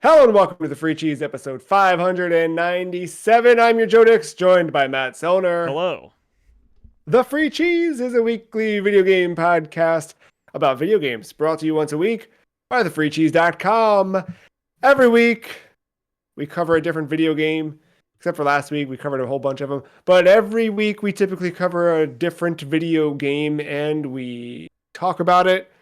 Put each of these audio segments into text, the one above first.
Hello and welcome to the Free Cheese episode 597. I'm your Joe Dix, joined by Matt Selner. Hello. The Free Cheese is a weekly video game podcast about video games, brought to you once a week by thefreecheese.com. Every week, we cover a different video game, except for last week, we covered a whole bunch of them. But every week, we typically cover a different video game and we talk about it,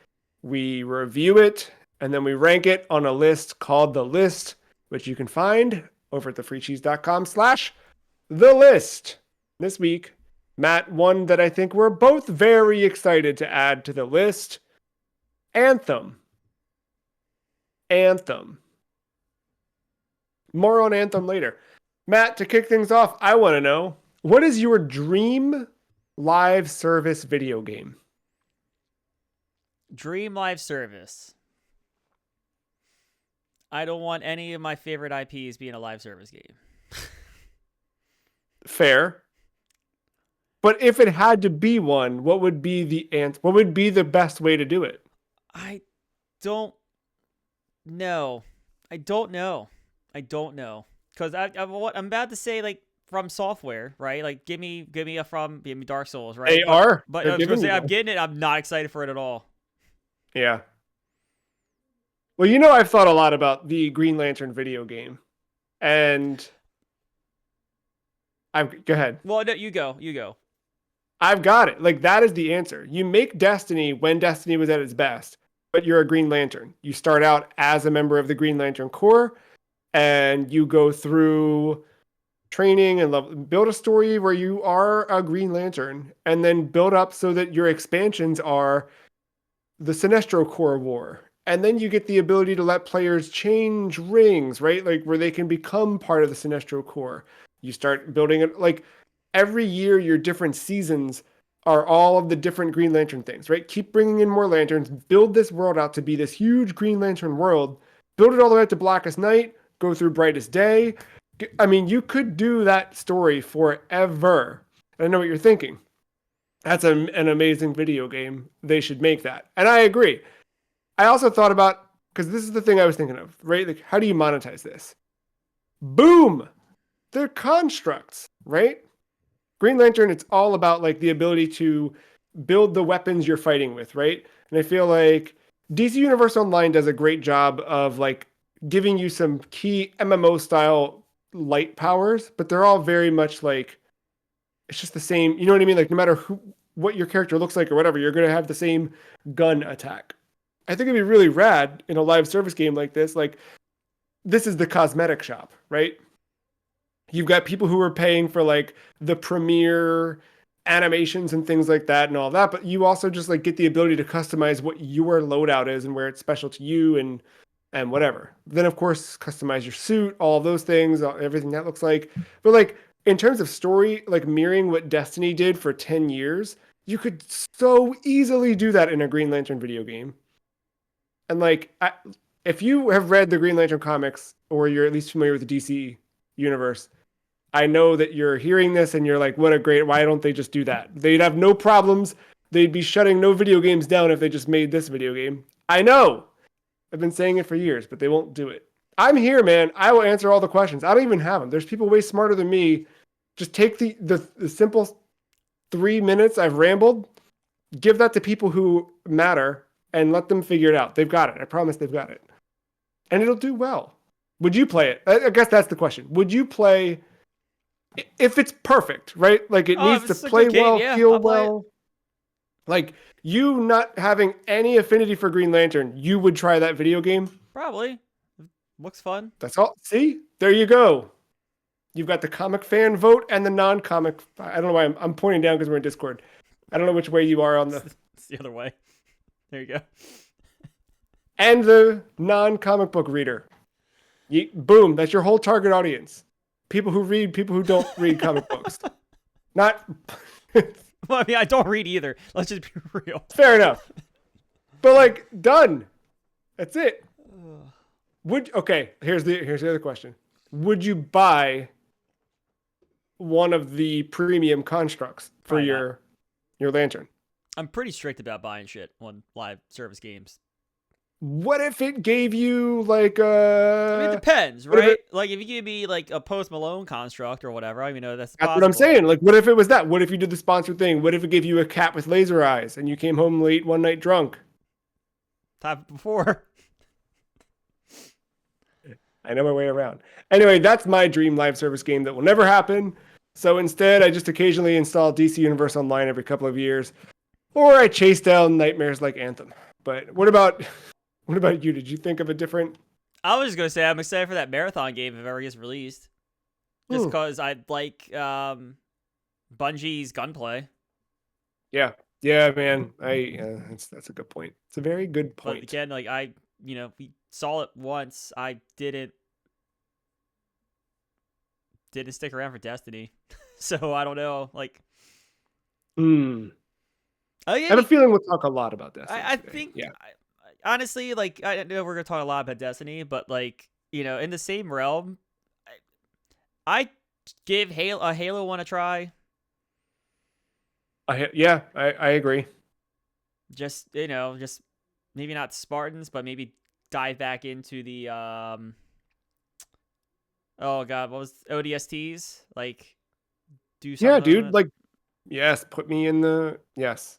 we review it, and then we rank it on a list called The List, which you can find over at thefreecheese.com/the list. This week, Matt, one that I think we're both very excited to add to the list, Anthem. Anthem. More on Anthem later. Matt, to kick things off, I want to know, what is your dream live service video game? Dream Live Service. I don't want any of my favorite IPs being a live service game. Fair. But if it had to be one, what would be the best way to do it? I don't know. I don't know. Because I'm about to say, like, From Software, right? Like, give me Dark Souls, right? They are. But I was going to say, I'm getting it. I'm not excited for it at all. Yeah. Well, you know, I've thought a lot about the Green Lantern video game, and go ahead. Well, no, you go. I've got it. Like, that is the answer. You make Destiny when Destiny was at its best, but you're a Green Lantern. You start out as a member of the Green Lantern Corps, and you go through training and build a story where you are a Green Lantern, and then build up so that your expansions are the Sinestro Corps War. And then you get the ability to let players change rings, right? Like where they can become part of the Sinestro Corps. You start building it like every year, your different seasons are all of the different Green Lantern things, right? Keep bringing in more lanterns, build this world out to be this huge Green Lantern world, build it all the way up to Blackest Night, go through Brightest Day. I mean, you could do that story forever. I know what you're thinking. That's an amazing video game. They should make that. And I agree. I also thought about, because this is the thing I was thinking of, right? Like, how do you monetize this? Boom! They're constructs, right? Green Lantern, it's all about like the ability to build the weapons you're fighting with, right? And I feel like DC Universe Online does a great job of like giving you some key MMO style light powers, but they're all very much like, it's just the same, you know what I mean? Like no matter what your character looks like or whatever, you're going to have the same gun attack. I think it'd be really rad in a live service game like this. Like, this is the cosmetic shop, right? You've got people who are paying for like the premiere animations and things like that and all that, but you also just like get the ability to customize what your loadout is and where it's special to you and whatever. Then of course, customize your suit, all those things, everything that looks like. But like in terms of story, like mirroring what Destiny did for 10 years, you could so easily do that in a Green Lantern video game. And like, if you have read the Green Lantern comics, or you're at least familiar with the DC universe, I know that you're hearing this and you're like, why don't they just do that? They'd have no problems. They'd be shutting no video games down if they just made this video game. I know. I've been saying it for years, but they won't do it. I'm here, man. I will answer all the questions. I don't even have them. There's people way smarter than me. Just take the simple 3 minutes I've rambled, give that to people who matter, and let them figure it out. They've got it. I promise they've got it. And it'll do well. Would you play it? I guess that's the question. Would you play if it's perfect, right? Like it needs to play well, feel well. Like you not having any affinity for Green Lantern, you would try that video game? Probably. Looks fun. That's all. See? There you go. You've got the comic fan vote and the non-comic. I don't know why I'm pointing down because we're in Discord. I don't know which way you are on the... It's the other way. There you go. And the non-comic book reader. Boom, that's your whole target audience. People who read, people who don't read comic books. Not... Well, I mean, I don't read either. Let's just be real. Fair enough. But like, done. That's it. Okay, here's the other question. Would you buy one of the premium constructs for your lantern? I'm pretty strict about buying shit on live service games. What if it gave you like I mean, it a depends, what if it right? Like if you give me like a Post Malone construct or whatever, I mean, that's that's what I'm possible. saying. Like, what if it was that? What if you did the sponsored thing? What if it gave you a cat with laser eyes and you came home late one night drunk? Time before. I know my way around. Anyway, that's my dream live service game that will never happen. So instead, I just occasionally install DC Universe Online every couple of years, or I chase down nightmares like Anthem. But what about you? Did you think of a different? I was just gonna say I'm excited for that marathon game if it ever gets released, just Hmm. because I like Bungie's gunplay. Yeah, yeah, man. That's a good point. It's a very good But point. again, like we saw it once. I didn't stick around for Destiny, so I don't know. Like, Hmm. I I have a mean, fean we'll talk a lot about Destiny I today. think Yeah. honestly, like I know we're gonna talk a lot about Destiny, but like in the same realm, I give Halo one a try. I agree. Just just maybe not Spartans, but maybe dive back into the oh god, what was ODSTs? Like do Yeah, something on dude. it. Like, yes, put me in the yes.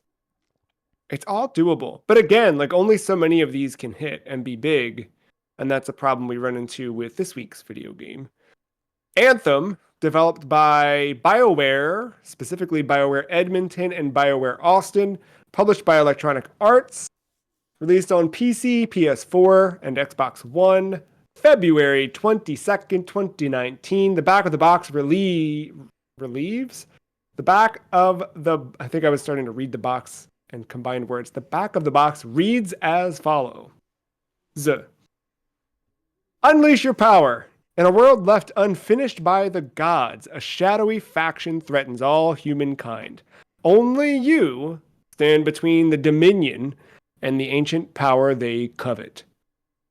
It's all doable. But again, like only so many of these can hit and be big. And that's a problem we run into with this week's video game. Anthem, developed by BioWare, specifically BioWare Edmonton and BioWare Austin, published by Electronic Arts, released on PC, PS4, and Xbox One, February 22nd, 2019. The back of the box relieves. The back of the, I think I was starting to read the box and combine words. The back of the box reads as follows. Unleash your power. In a world left unfinished by the gods, a shadowy faction threatens all humankind. Only you stand between the Dominion and the ancient power they covet.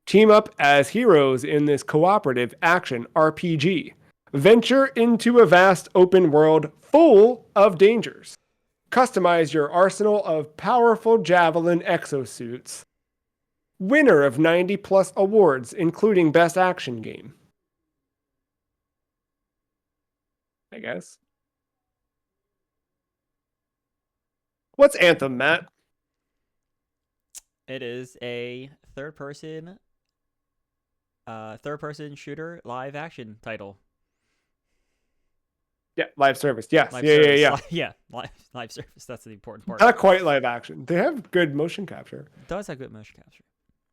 Team up as heroes in this cooperative action RPG. Venture into a vast open world full of dangers. Customize your arsenal of powerful javelin exosuits. Winner of 90 plus awards, including Best Action Game. I guess. What's Anthem, Matt? It is a third person shooter live action title. Yeah, live service. Yes. Live Yeah, yeah, service. yeah. Yeah, live service. That's the important part. Not quite live action. They have good motion capture. It does have good motion capture.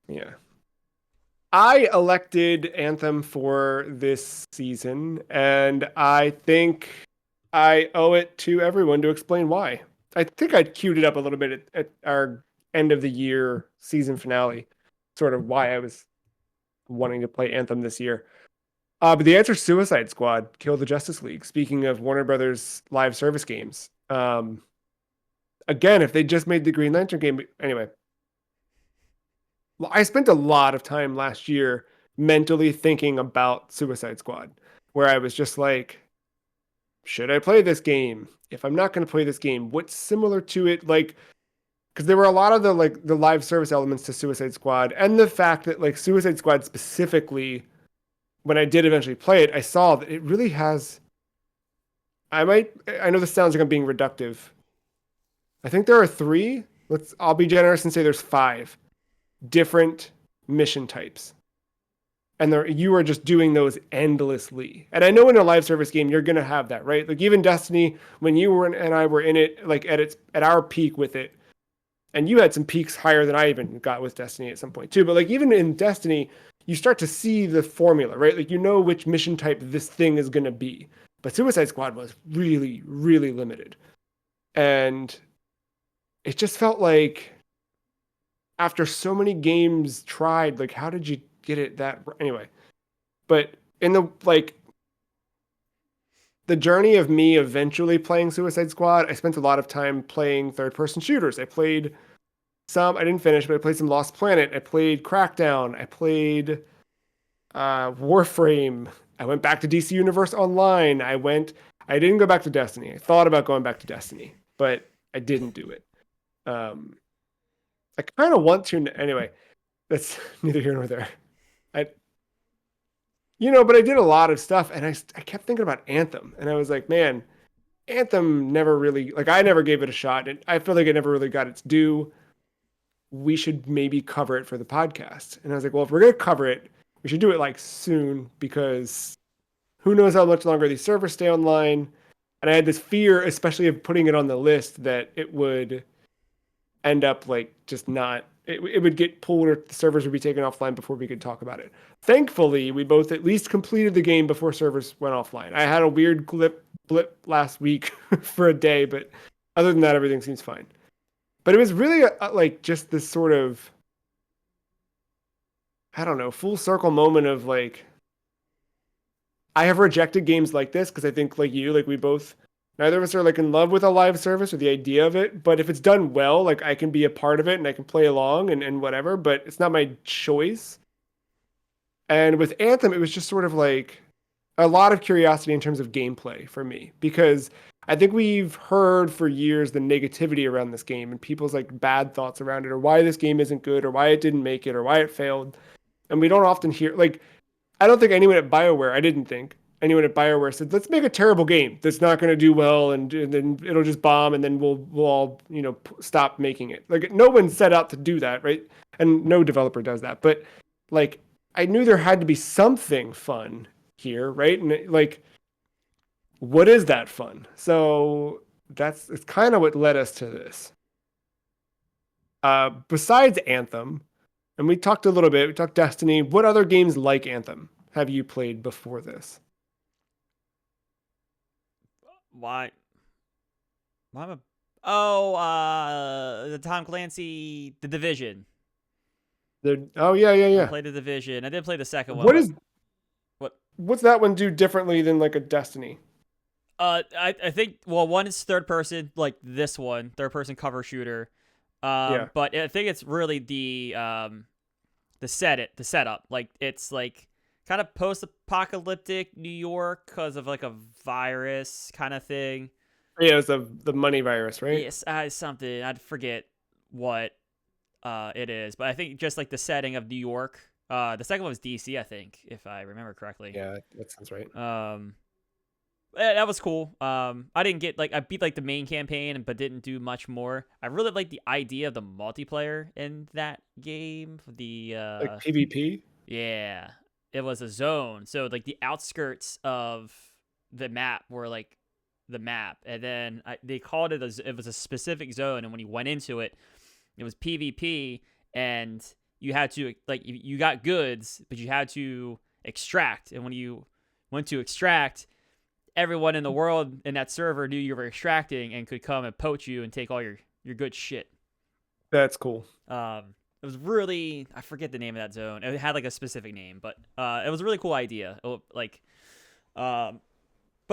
Yeah. I elected Anthem for this season, and I think I owe it to everyone to explain why. I think I queued it up a little bit at our end of the year season finale, sort of why I was wanting to play Anthem this year. But the answer is Suicide Squad, Kill the Justice League. Speaking of Warner Brothers live service games. Again, if they just made the Green Lantern game, anyway, I spent a lot of time last year mentally thinking about Suicide Squad, where I was just like, should I play this game? If I'm not going to play this game, what's similar to it? Like, because there were a lot of the live service elements to Suicide Squad, and the fact that like Suicide Squad specifically, when I did eventually play it, I saw that it really has. I know this sounds like I'm being reductive. I think there are three. I'll be generous and say there's five different mission types. And you are just doing those endlessly. And I know in a live service game, you're going to have that, right? Like even Destiny, when you were and I were in it, like at our peak with it, and you had some peaks higher than I even got with Destiny at some point too. But like even in Destiny, you start to see the formula, right? Like you know which mission type this thing is going to be. But Suicide Squad was really, really limited. And it just felt like after so many games tried, like how did you get it that anyway? But in the journey of me eventually playing Suicide Squad, I spent a lot of time playing third person shooters. I played some, I didn't finish, but I played some Lost Planet. I played Crackdown. I played Warframe. I went back to DC Universe Online. I didn't go back to Destiny. I thought about going back to Destiny, but I didn't do it. I kind of want to anyway. that's neither here nor there. I, but I did a lot of stuff, and I kept thinking about Anthem, and I was like, man, Anthem never really like I never gave it a shot, and I feel like it never really got its due. We should maybe cover it for the podcast. And I was like, well, if we're gonna cover it, we should do it like soon because who knows how much longer these servers stay online. And I had this fear, especially of putting it on the list, that it would end up like just not it would get pulled or the servers would be taken offline before we could talk about it. Thankfully, we both at least completed the game before servers went offline. I had a weird blip last week for a day, but other than that, everything seems fine. But it was really like just this sort of, I don't know, full circle moment of like, I have rejected games like this because I think like you, like we both, neither of us are like in love with a live service or the idea of it. But if it's done well, like I can be a part of it and I can play along and whatever, but it's not my choice. And with Anthem, it was just sort of like a lot of curiosity in terms of gameplay for me because I think we've heard for years the negativity around this game and people's like bad thoughts around it or why this game isn't good or why it didn't make it or why it failed. And we don't often hear like I don't think anyone at BioWare, I didn't think anyone at BioWare said, let's make a terrible game that's not going to do well and then it'll just bomb and then we'll all, stop making it. Like no one set out to do that, right? And no developer does that. But like I knew there had to be something fun here, right? And like what is that fun? So it's kind of what led us to this. Besides Anthem, and we talked a little bit, we talked Destiny. What other games like Anthem have you played before this? Why? Why am I? The Tom Clancy, The Division. Oh yeah, yeah, I yeah. played The Division. I did play the second one, What but is what? what's that one do differently than like a Destiny? I think one is third person, like this one, third person cover shooter. Yeah. But I think it's really the setup. Like it's like kind of post-apocalyptic New York because of like a virus kind of thing. Yeah, it's the money virus, right? Yes, something I'd forget what it is, but I think just like the setting of New York. The second one was DC, I think, if I remember correctly. Yeah, that sounds right. That was cool. I didn't get I beat like the main campaign, but didn't do much more. I really like the idea of the multiplayer in that game. The Like PvP? yeah, it was a zone, so like the outskirts of the map were like the map, and then they called it it was a specific zone, and when you went into it, it was PvP, and you had to like you got goods, but you had to extract, and when you went to extract, everyone in the world in that server knew you were extracting and could come and poach you and take all your good shit. That's cool. It was really, I forget the name of that zone. It had like a specific name, but it was a really cool idea. But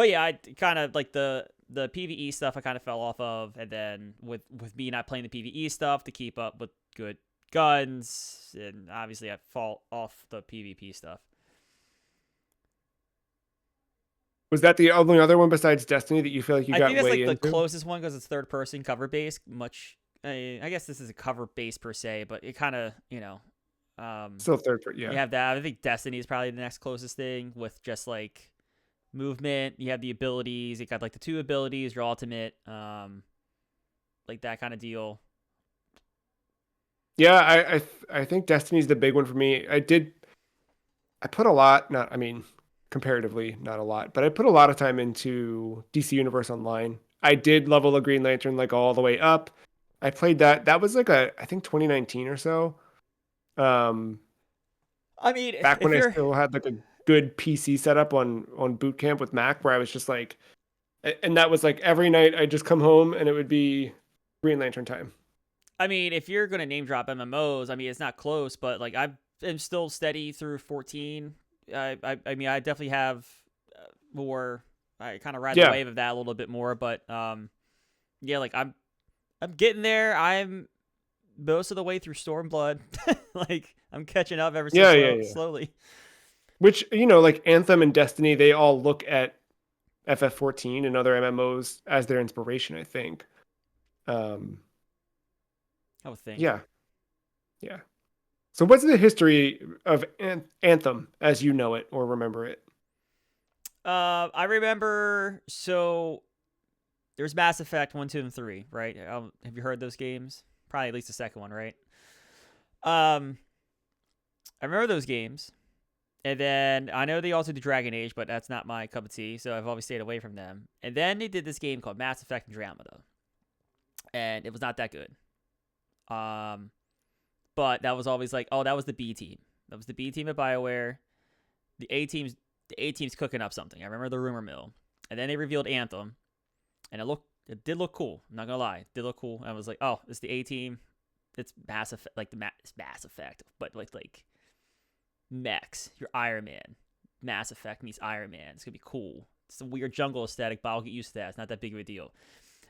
yeah, I kind of like the PvE stuff I kind of fell off of, and then with me not playing the PvE stuff to keep up with good guns, and obviously I fall off the PvP stuff. Was that the only other one besides Destiny that you feel like you got way into? I think that's like the closest one because it's third person cover based. I guess this is a cover base per se, but it kind of still third person. Yeah, you have that. I think Destiny is probably the next closest thing with just like movement. You have the abilities. You got like the 2 abilities, your ultimate, like that kind of deal. Yeah, I think Destiny's the big one for me. I put a lot, comparatively not a lot, but I put a lot of time into DC Universe Online. I did level a Green Lantern like all the way up. I played that. That was like I think 2019 or so. I mean, back when I still had like a good PC setup on Boot Camp with Mac, where I was just like, and that was like every night I'd just come home and it would be Green Lantern time. I mean, if you're gonna name drop MMOs, I mean it's not close, but like I'm still steady through 14. I mean I definitely have more. I kind of ride the wave of that a little bit more, but yeah, like I'm getting there. I'm most of the way through Stormblood. Like I'm catching up ever so slowly. Which like Anthem and Destiny, they all look at FF14 and other MMOs as their inspiration, I think. I would think. Yeah. So what's the history of Anthem as you know it or remember it? I remember. So there's Mass Effect 1, 2, and 3, right? Have you heard those games? Probably at least the second one, right? Um, I remember those games. And then I know they also do Dragon Age, but that's not my cup of tea, so I've always stayed away from them. And then they did this game called Mass Effect Andromeda, and it was not that good. Um, but that was always like, oh, that was the B team. That was the B team at BioWare. The A team's cooking up something. I remember the rumor mill, and then they revealed Anthem, and it did look cool. I'm not gonna lie, it did look cool. I was like, oh, it's the A team. It's Mass Effect, like it's Mass Effect, but like mechs. You're Iron Man. Mass Effect meets Iron Man. It's gonna be cool. It's some weird jungle aesthetic, but I'll get used to that. It's not that big of a deal.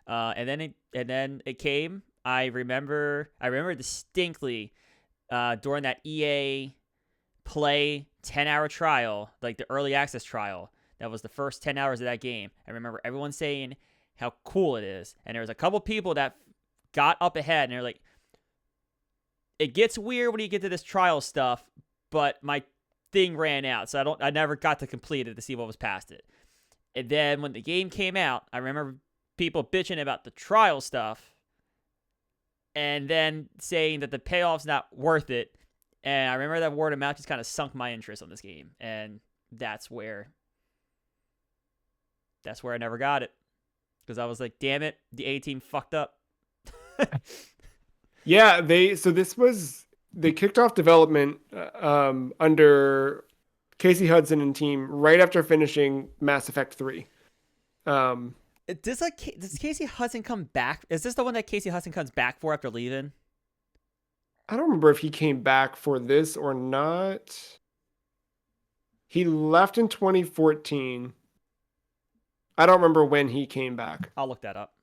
And then it came. I remember distinctly during that EA Play 10-hour trial, like the early access trial. That was the first 10 hours of that game. I remember everyone saying how cool it is, and there was a couple people that got up ahead, and they're like, "It gets weird when you get to this trial stuff, but my thing ran out, so I never got to complete it to see what was past it." And then when the game came out, I remember people bitching about the trial stuff and then saying that the payoff's not worth it. And I remember that word of mouth just kind of sunk my interest on this game, and that's where I never got it, because I was like, damn it, the A team fucked up. Yeah, they kicked off development under Casey Hudson and team right after finishing Mass Effect 3. Um, Does Casey Hudson come back? Is this the one that Casey Hudson comes back for after leaving? I don't remember if he came back for this or not. He left in 2014. I don't remember when he came back, I'll look that up.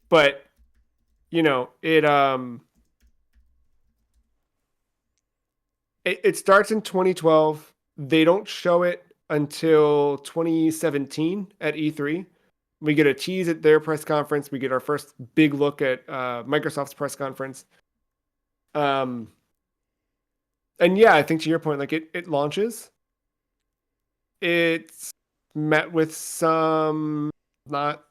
but it starts in 2012. They don't show it until 2017 at E3. We get a tease at their press conference. We get our first big look at Microsoft's press conference. And yeah, I think to your point, like it launches. It's met with some not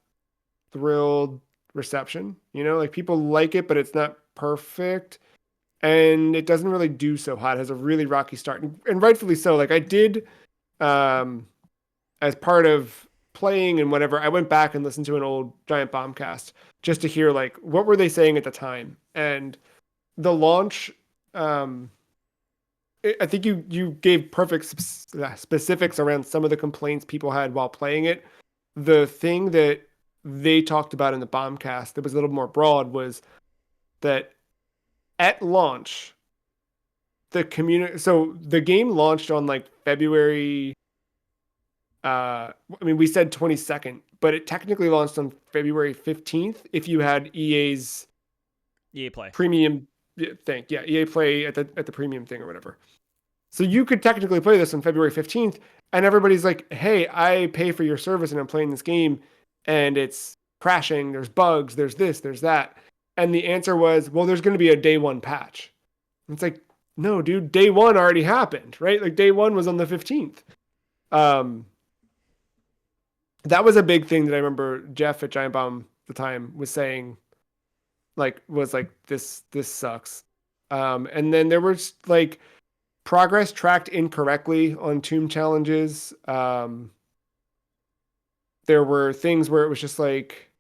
thrilled reception. Like people like it, but it's not perfect. And it doesn't really do so hot. It has a really rocky start. And rightfully so. Like I did, as part of playing and whatever, I went back and listened to an old Giant Bombcast just to hear like what were they saying at the time. And the launch, I think you gave perfect specifics around some of the complaints people had while playing it. The thing that they talked about in the Bombcast that was a little more broad was that at launch, so the game launched on like February. We said 22nd, but it technically launched on February 15th if you had EA's EA Play premium thing. Yeah, EA Play at the premium thing or whatever. So you could technically play this on February 15th, and everybody's like, hey, I pay for your service and I'm playing this game, and it's crashing, there's bugs, there's this, there's that. And the answer was, well, there's going to be a day one patch. And it's like, no, dude, day one already happened, right? Like day one was on the 15th. That was a big thing that I remember Jeff at Giant Bomb at the time was saying, was like, this sucks. And then there was like progress tracked incorrectly on tomb challenges. There were things where it was just like,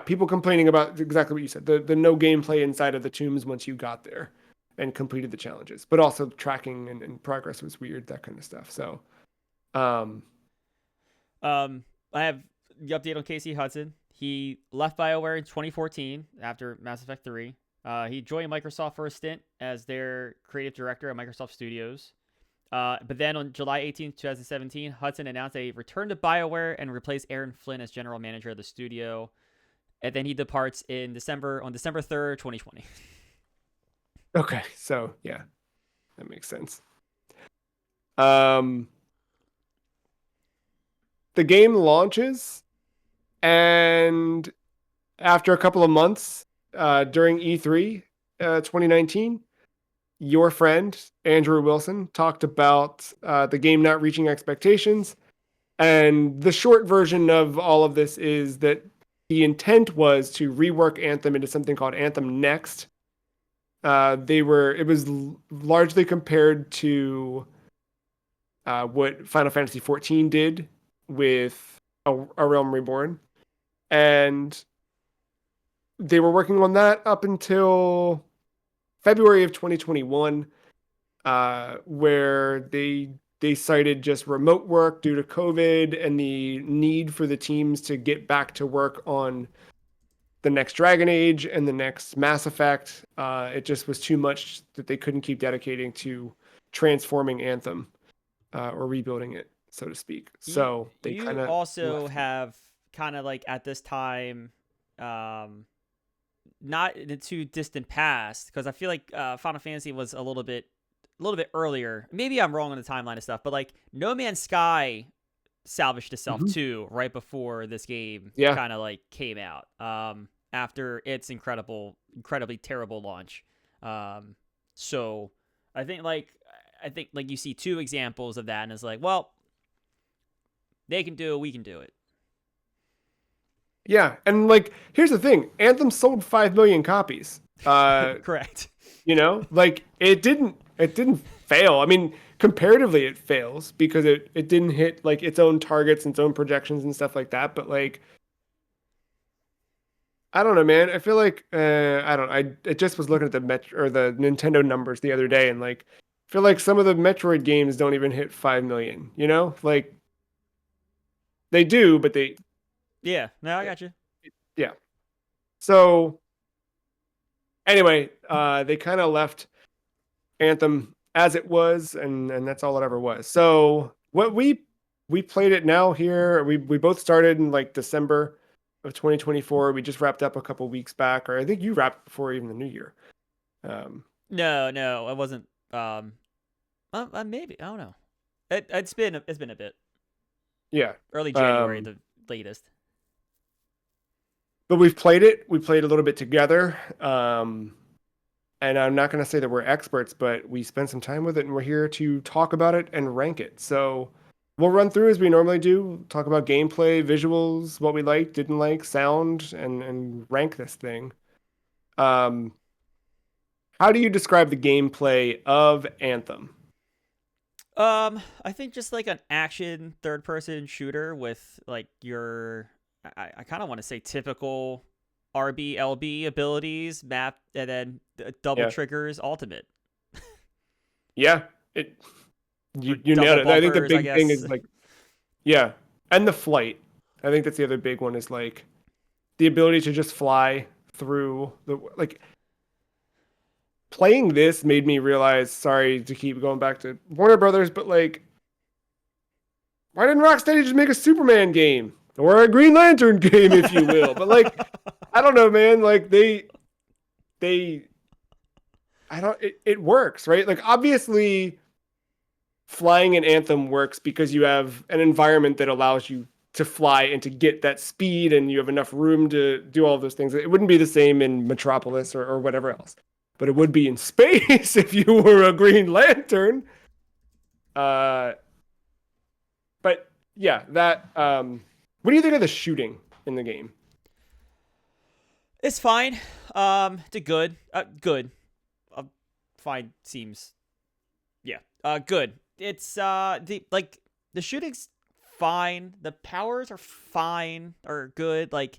people complaining about exactly what you said, the no gameplay inside of the tombs once you got there and completed the challenges, but also tracking and progress was weird, that kind of stuff. So, I have the update on Casey Hudson. He left BioWare in 2014 after Mass Effect 3. He joined Microsoft for a stint as their creative director at Microsoft Studios. But then on July 18th, 2017, Hudson announced a return to BioWare and replaced Aaron Flynn as general manager of the studio. And then he departs on December 3rd, 2020. Okay, so yeah, that makes sense. The game launches, and after a couple of months, during E3, 2019, your friend Andrew Wilson talked about the game not reaching expectations. And the short version of all of this is that the intent was to rework Anthem into something called Anthem Next. It was largely compared to what Final Fantasy XIV did with a Realm Reborn. And they were working on that up until February of 2021, where they cited just remote work due to COVID and the need for the teams to get back to work on the next Dragon Age and the next Mass Effect. It just was too much that they couldn't keep dedicating to transforming Anthem or rebuilding it, so to speak. So they kind You of also left. have kind of like at this time, not in the too distant past, because I feel like Final Fantasy was a little bit earlier. Maybe I'm wrong on the timeline and stuff, but like No Man's Sky salvaged itself Mhm. too right before this game Yeah, kind of like came out. After its incredibly terrible launch. So I think like you see two examples of that, and it's like, well, they can do it, we can do it. yeah, and like here's the thing: Anthem sold 5 million copies. Correct. Like it didn't fail. I mean, comparatively it fails because it didn't hit like its own targets and its own projections and stuff like that. But like I don't know, man. I feel like I don't. I just was looking at the the Nintendo numbers the other day, and like I feel like some of the Metroid games don't even hit 5 million. Like they do, but Yeah, no, I got you. yeah. So anyway, they kind of left Anthem as it was, and that's all it ever was. So what we played it now here. We both started in like December of 2024. We just wrapped up a couple weeks back, or I think you wrapped before even the new year. Um, No, it wasn't. Maybe I don't know. It's been a bit. yeah. Early January, Um, the latest. but we've played it. We played a little bit together. And I'm not going to say that we're experts, but we spent some time with it and we're here to talk about it and rank it. So we'll run through as we normally do, talk about gameplay, visuals, what we liked, didn't like, sound, and rank this thing. Um, how do you describe the gameplay of Anthem? I think just like an action third person shooter with like your, I kind of want to say typical RB abilities, map, and then double Yeah. triggers ultimate Yeah. It or you nailed double it. I think the bumpers, I big thing guess. is like, yeah. And the flight. I think that's the other big one is like the ability to just fly through the like playing this made me realize, sorry to keep going back to Warner Brothers, but like, why didn't Rocksteady just make a Superman game or a Green Lantern game, if you will? But like, I don't know, man. Like they, I don't. It works, right? Like obviously, flying in Anthem works because you have an environment that allows you to fly and to get that speed, and you have enough room to do all of those things. It wouldn't be the same in Metropolis or whatever else, but it would be in space if you were a Green Lantern. Uh, but yeah, that. What do you think of the shooting in the game? It's fine. To good. Good. Fine seems. Yeah. Good. It's the shooting's fine. The powers are fine or good. Like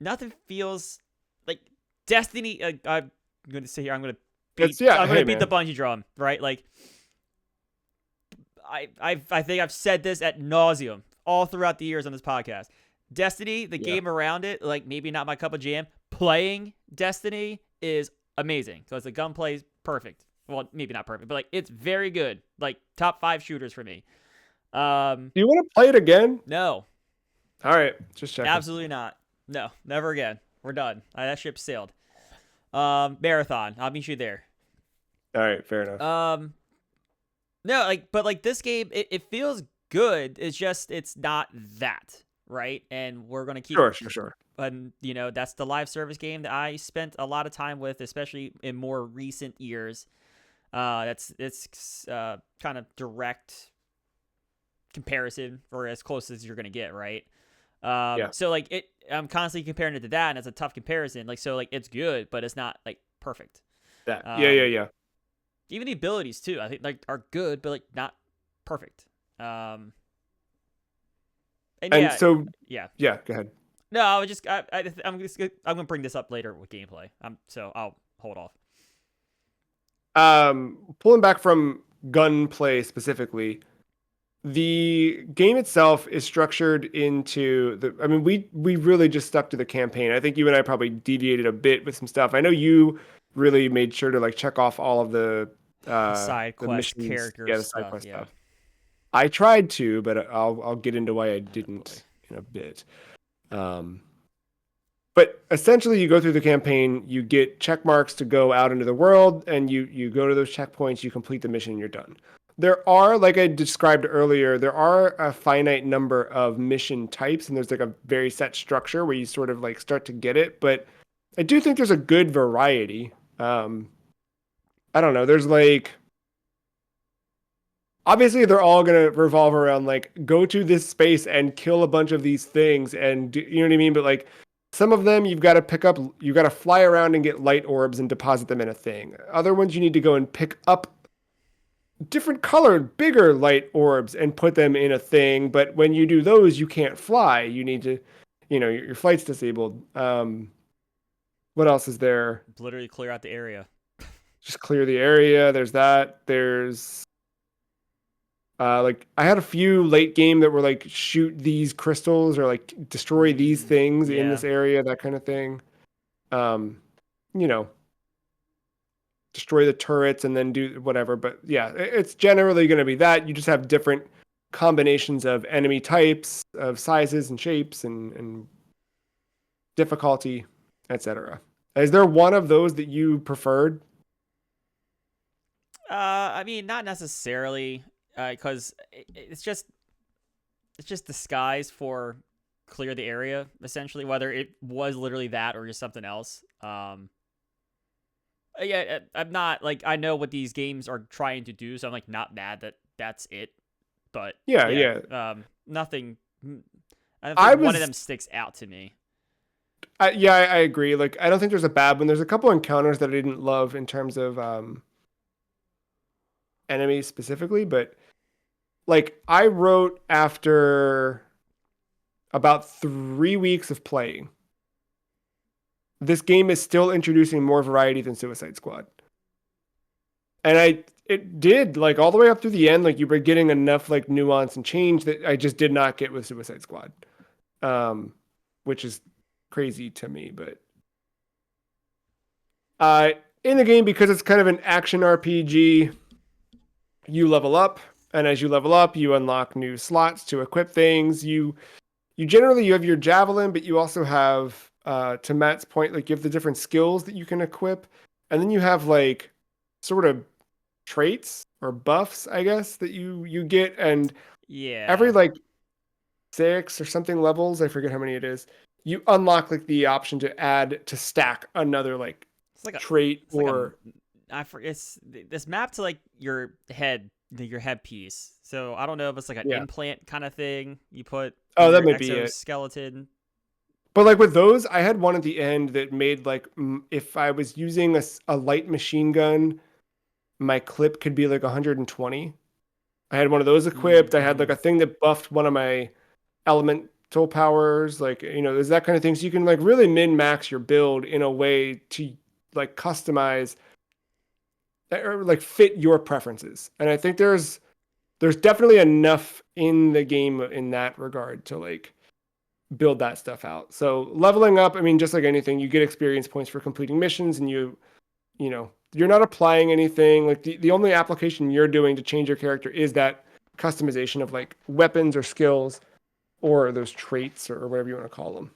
nothing feels like Destiny. I'm gonna sit here. It's yeah. I'm gonna Hey, beat the man. bungee drum. Right. Like I think I've said this at nauseum all throughout the years on this podcast. Destiny, the Yeah. game around it, like maybe not my cup of jam. Playing Destiny is amazing because the gunplay is perfect. Well, maybe not perfect, but like it's very good. Like top 5 shooters for me. Do you want to play it again? No, All right, just checking. absolutely not. No, never again. We're done. That ship sailed. Marathon. I'll meet you there. All right, fair enough. No, like, but like this game, it feels good. It's just it's not that right? And we're gonna keep, Sure. and that's the live service game that I spent a lot of time with, especially in more recent years. That's it's kind of direct comparison for as close as you're gonna get, right? Yeah. So like I'm constantly comparing it to that, and it's a tough comparison. Like so, like it's good, but it's not like perfect. That. Um, Yeah. Even the abilities too, I think like are good, but like not perfect. Um, and And yeah, so, yeah. yeah, go ahead. No, I was just I'm gonna bring this up later with gameplay. So I'll hold off. Pulling back from gunplay specifically, the game itself is structured into the. I mean, we really just stuck to the campaign. I think you and I probably deviated a bit with some stuff. I know you really made sure to like check off all of The side the quest missions, character yeah, the side stuff, quest yeah. stuff. I tried to, but I'll get into why I Oh boy. didn't in a bit. Um, but essentially, you go through the campaign, you get check marks to go out into the world, and you go to those checkpoints, you complete the mission, and you're done. There are, like I described earlier, there are a finite number of mission types, and there's like a very set structure where you sort of like start to get it. But I do think there's a good variety. I don't know. There's like obviously they're all gonna revolve around like go to this space and kill a bunch of these things, and do, you know what I mean. But like some of them you've got to pick up, you got to fly around and get light orbs and deposit them in a thing. Other ones you need to go and pick up different colored bigger light orbs and put them in a thing, but when you do those you can't fly. You need to, your flight's disabled. What else is there? Literally clear out the area. Just clear the area. There's that. There's like I had a few late game that were like shoot these crystals or like destroy these things in Yeah. this area, that kind of thing. Um, you know, destroy the turrets and then do whatever. But yeah, it's generally going to be that. You just have different combinations of enemy types, of sizes and shapes and difficulty, etc. Is there one of those that you preferred? I mean, not necessarily, because it's just disguise for clear the area essentially, whether it was literally that or just something else. Yeah, I'm not like I know what these games are trying to do, so I'm like not mad that that's it. But Yeah, yeah, yeah. nothing. I don't I think one of was them sticks out to me. yeah, I agree. Like, I don't think there's a bad one. There's a couple encounters that I didn't love in terms of enemies specifically, but like I wrote after about 3 weeks of playing, this game is still introducing more variety than Suicide Squad. And it did like all the way up through the end, like you were getting enough like nuance and change that I just did not get with Suicide Squad. Which is crazy to me, but uh in the game, because it's kind of an action RPG, you level up, and as you level up you unlock new slots to equip things. You generally you have your javelin, but you also have to Matt's point, like you have the different skills that you can equip, and then you have like sort of traits or buffs, I guess, that you get, and every Yeah, like 6 or something levels, I forget how many it is, you unlock like the option to add to stack another like it's like a, trait it's like a, or I for it's this map to like your head, your headpiece. So I don't know if it's like an yeah. implant kind of thing you put in Oh, that your might be it. exoskeleton. But like with those, I had one at the end that made like if I was using a light machine gun, my clip could be like 120. I had one of those equipped. I had like Mm-hmm. a thing that buffed one of my elemental powers, like there's that kind of thing. So you can like really min max your build in a way to like customize or like fit your preferences. And I think there's definitely enough in the game in that regard to like build that stuff out. So leveling up, I mean, just like anything, you get experience points for completing missions, and you're not applying anything. Like the only application you're doing to change your character is that customization of like weapons or skills or those traits or whatever you want to call them.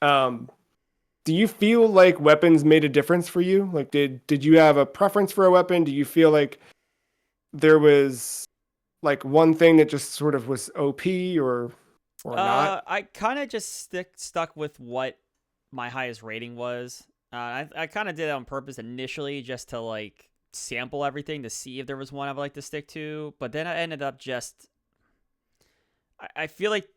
Um, do you feel like weapons made a difference for you? Like did you have a preference for a weapon? Do you feel like there was like one thing that just sort of was OP or or not? I kind of just stuck with what my highest rating was. I kind of did it on purpose initially just to like sample everything to see if there was one I would like to stick to. But then I ended up just I feel like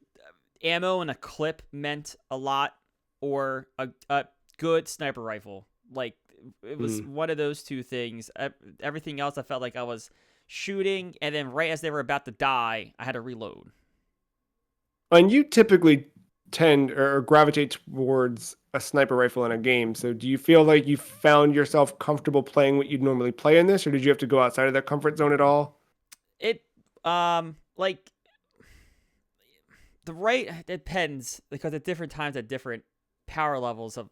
ammo and a clip meant a lot, or a good sniper rifle. Like it was Hmm. one of those two things. Everything else, I felt like I was shooting, and then right as they were about to die, I had to reload. And you typically tend or gravitate towards a sniper rifle in a game. So do you feel like you found yourself comfortable playing what you'd normally play in this, or did you have to go outside of that comfort zone at all? It like the right it depends because at different times at different power levels of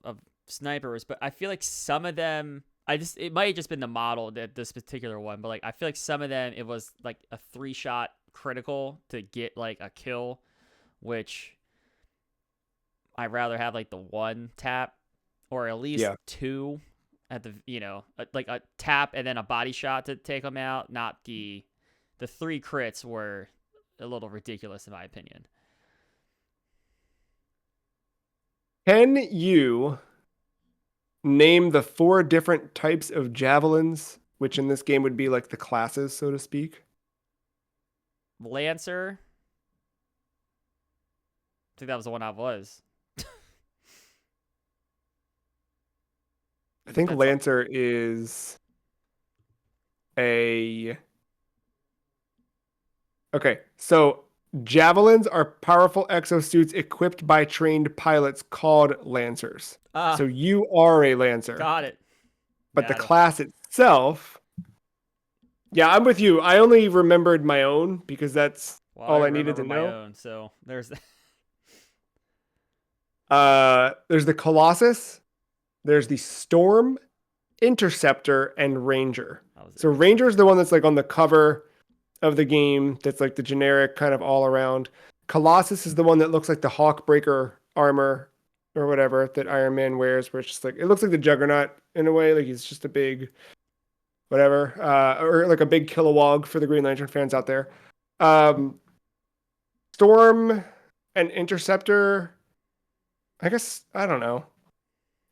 snipers, but I feel like some of them it might have just been the model that this particular one, but like I feel like some of them it was like a 3-shot critical to get like a kill, which I'd rather have like the one tap or at least Yeah. two at the like a tap and then a body shot to take them out, not the 3 crits were a little ridiculous in my opinion. Can you name the 4 different types of javelins, which in this game would be like the classes, so to speak? Lancer, I think that was the one I was. I think That's all. Lancer is a okay. So javelins are powerful exosuits equipped by trained pilots called Lancers. So Ah, you are a Lancer, got it. but the Got it. class itself, yeah, I'm with you. I only remembered my own because that's Well, I all I needed remember to my know. own, so there's that. There's the Colossus, there's the Storm, Interceptor, and Ranger. That was So Ranger is Interceptor. the one that's like on the cover of the game. That's like the generic kind of all around. Colossus is the one that looks like the Hawkbreaker armor or whatever that Iron Man wears, where it's just like it looks like the Juggernaut in a way. Like he's just a big whatever, or like a big Kilowog for the Green Lantern fans out there. Um, Storm and Interceptor. I guess I don't know.